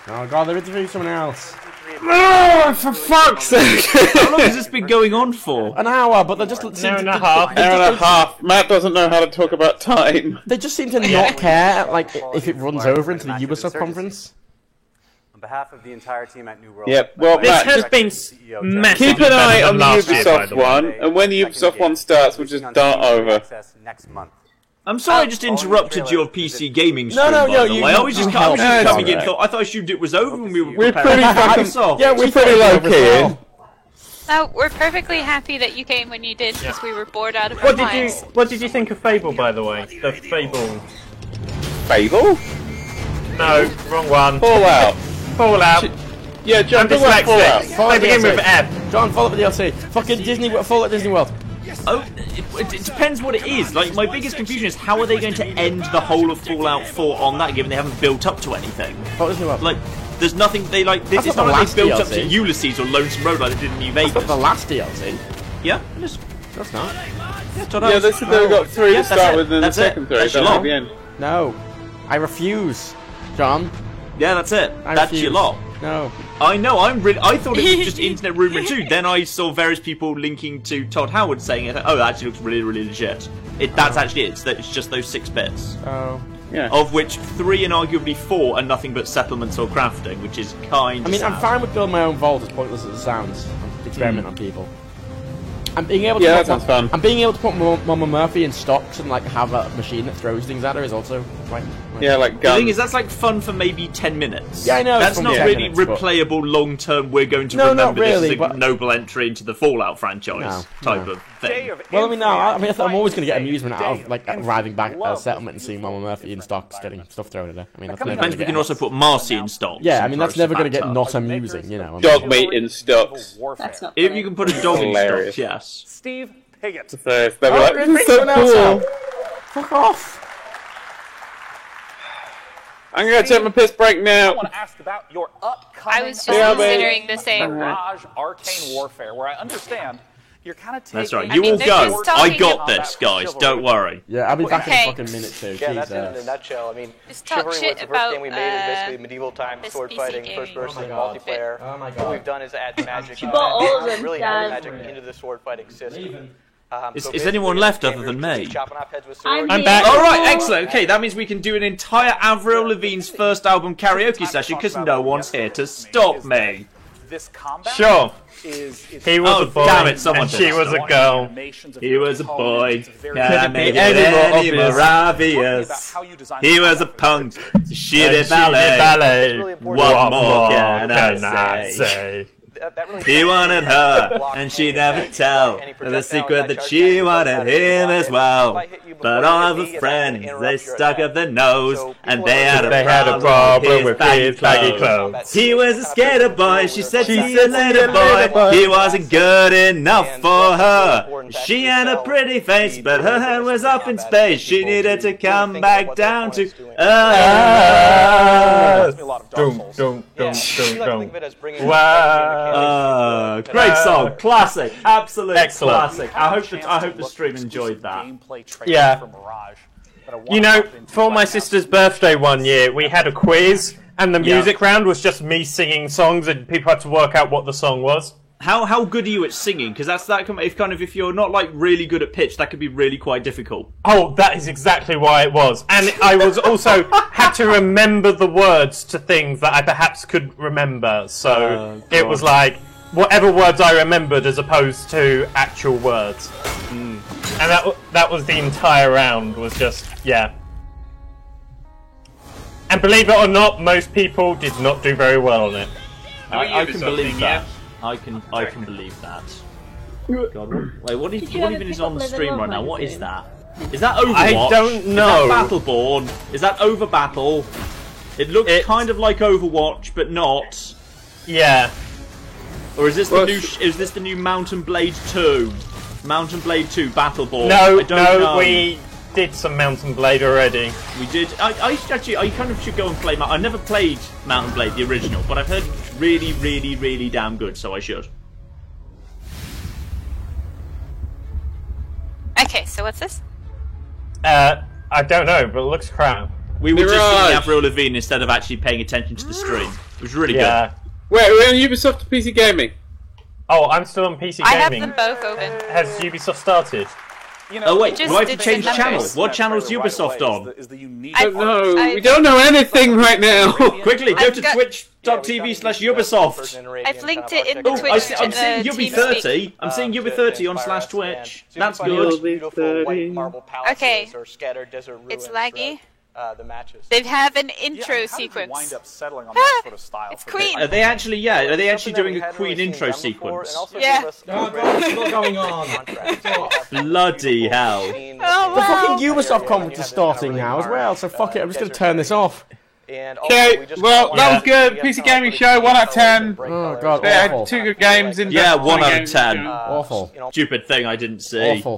Oh god, they're interviewing someone else. Oh, for fuck's sake! How long has this been going on for? An hour, but they just seem Hour and a half. Matt doesn't know how to talk about time. They just seem to not care, like, if it runs over into the Ubisoft conference. On behalf of the entire team at New World. Yep, well, This Matt, has been massively keep an eye better on than the last year, by Ubisoft the way. one, and when the Ubisoft one starts, we'll just dart over. Next month. I'm sorry I just interrupted your PC gaming stream, No, by the you way. I was just helped. coming in. I thought I assumed it was over when we were We're pretty fucking Yeah, we're pretty low key. No, we're perfectly happy that you came when you did because we were bored out of our What did minds. you think of Fable, by the way? The Fable. Fable? No, wrong one. Fallout. Fallout. Yeah, John, I'm talk about dyslexic. Fallout. They begin with F. John, follow the DLC. Fucking Disney, Fallout Disney World. Oh, it depends what it is. Like, my biggest confusion is how are they going to end the whole of Fallout 4 on that, given they haven't built up to anything? Fallout Disney World. Like, there's nothing they like. That's It's not not the like last they built up DLC. to Ulysses or Lonesome Road like they did in New Vegas. That's not the last DLC. Yeah, it is. That's not. Yeah, they've got three Yeah, to start with, and the that's it. second three That's your don't lot. at the end. No. I refuse. John. Yeah, that's it. I That's refuse. your lot. No. I know, I thought it was just internet rumour too. Then I saw various people linking to Todd Howard saying, oh, that actually looks really, really legit. That's actually it. It's just those 6 bits. Oh. Yeah. Of which 3 and arguably 4 are nothing but settlements or crafting, which is kind of I mean, I'm sad. fine with building my own vault as pointless as it sounds. I'm experimenting on people. I'm being able to Yeah, put that sounds fun. I'm being able to put Mama Murphy in stocks and like have a machine that throws things at her is also quite. Yeah, like The guns. thing is, that's like fun for maybe 10 minutes. Yeah, I know, it's That's fun not for 10 really minutes, but- replayable long term. We're going to No, not remember really, this as a but- noble entry into the Fallout franchise type of thing. Well, I mean, no. I mean, I'm always going to get amusement out of like arriving back at a settlement and seeing Mama Murphy in stocks getting stuff thrown at her. I mean, that's never Depends going if we to can also put Marcy in stocks. Yeah, I and mean, throw that's never some going to get back not up. amusing, you know. Dog meat in stocks. That's not If you can put a dog in Hilarious. stocks, yes. Steve Piggott. So they'll be Oh, like, bring this is so someone else cool. out. Fuck off. I'm going to take my piss break I now. want to ask about your upcoming I was just considering the same. Mirage Arcane Warfare, where I understand you're kind of taking... That's right. I You mean, all they're go. just I talking got about this, guys. Don't worry. Yeah, I'll be back Okay. in a fucking minute too. Yeah, that's it in a Jesus. nutshell. I mean, Just talk Chivalry shit was the first about, game we made. It was basically medieval times, this sword PC fighting, gaming. first person, Oh my God. multiplayer. Oh my What God. we've done is add magic. You bought all of them, really Dad. add magic into the sword fighting system. Is anyone left other than me? I'm back. All right, excellent. Okay, that means we can do an entire Avril Lavigne's first album karaoke session because no one's here to stop me. This combat Sure. is He was Oh, a boy, damn it, someone and she did. was a girl. He was a boy. Could Can I it be make it any more any more obvious? obvious? He was a punk. She did And she ballet. ballet. What more can I say? say? He wanted her, and she never tell the secret that she wanted him as well. But all of her friends, they stuck up their nose, and they had a problem with his baggy clothes. He was a skater boy, she said, see you later boy. He wasn't good enough for her. She had a pretty face, but her head was up in space. She needed to come back down to earth. Wow. Great song, classic, absolute Excellent. classic. I hope the stream enjoyed that. Yeah. You know, for my sister's birthday one year, we had a quiz, and the music round was just me singing songs, and people had to work out what the song was. How good are you at singing? Because if you're not like really good at pitch, that could be really quite difficult. Oh, that is exactly why it was. And I was also had to remember the words to things that I perhaps could remember. So it was like whatever words I remembered as opposed to actual words. And that was the entire round. Was just And believe it or not, most people did not do very well on it. I can believe that. I can believe that. God, what even is on stream right now? What is that? Is that Overwatch? I don't know. Is that Battleborn? Is that Overbattle? It looks kind of like Overwatch, but not. Yeah. Or is this the new Mountain Blade 2? Mountain Blade 2 Battleborn? No, I don't know. We did some Mountain Blade already. We did. I kind of should go and play. I never played Mountain Blade the original, but I've heard really, really, really damn good, so I should. Okay, so what's this? I don't know, but it looks crap. We were just singing Avril Lavigne instead of actually paying attention to the stream. It was really good. Wait, we're on Ubisoft or PC Gaming? Oh, I'm still on PC Gaming. I have them both open. Has Ubisoft started? Oh wait, why have you changed channel? What channel is Ubisoft on? We don't know anything right now. Quickly, go to twitch.tv/Ubisoft. I've linked it in the Twitch. I'm seeing Ubi30. I'm seeing Ubi30 on /Twitch. That's good. Okay, it's laggy. They have an intro sequence. It's Queen. Are they actually doing a Queen intro sequence? Yeah. What's going on? Bloody hell. The fucking Ubisoft conference is starting now as well, so fuck it, I'm just going to turn this off. Okay, well, that was good. PC Gaming Show, 1 out of 10. Oh god, they awful. had 2 good games in 1 out of 10. Awful. Stupid thing I didn't see. Awful.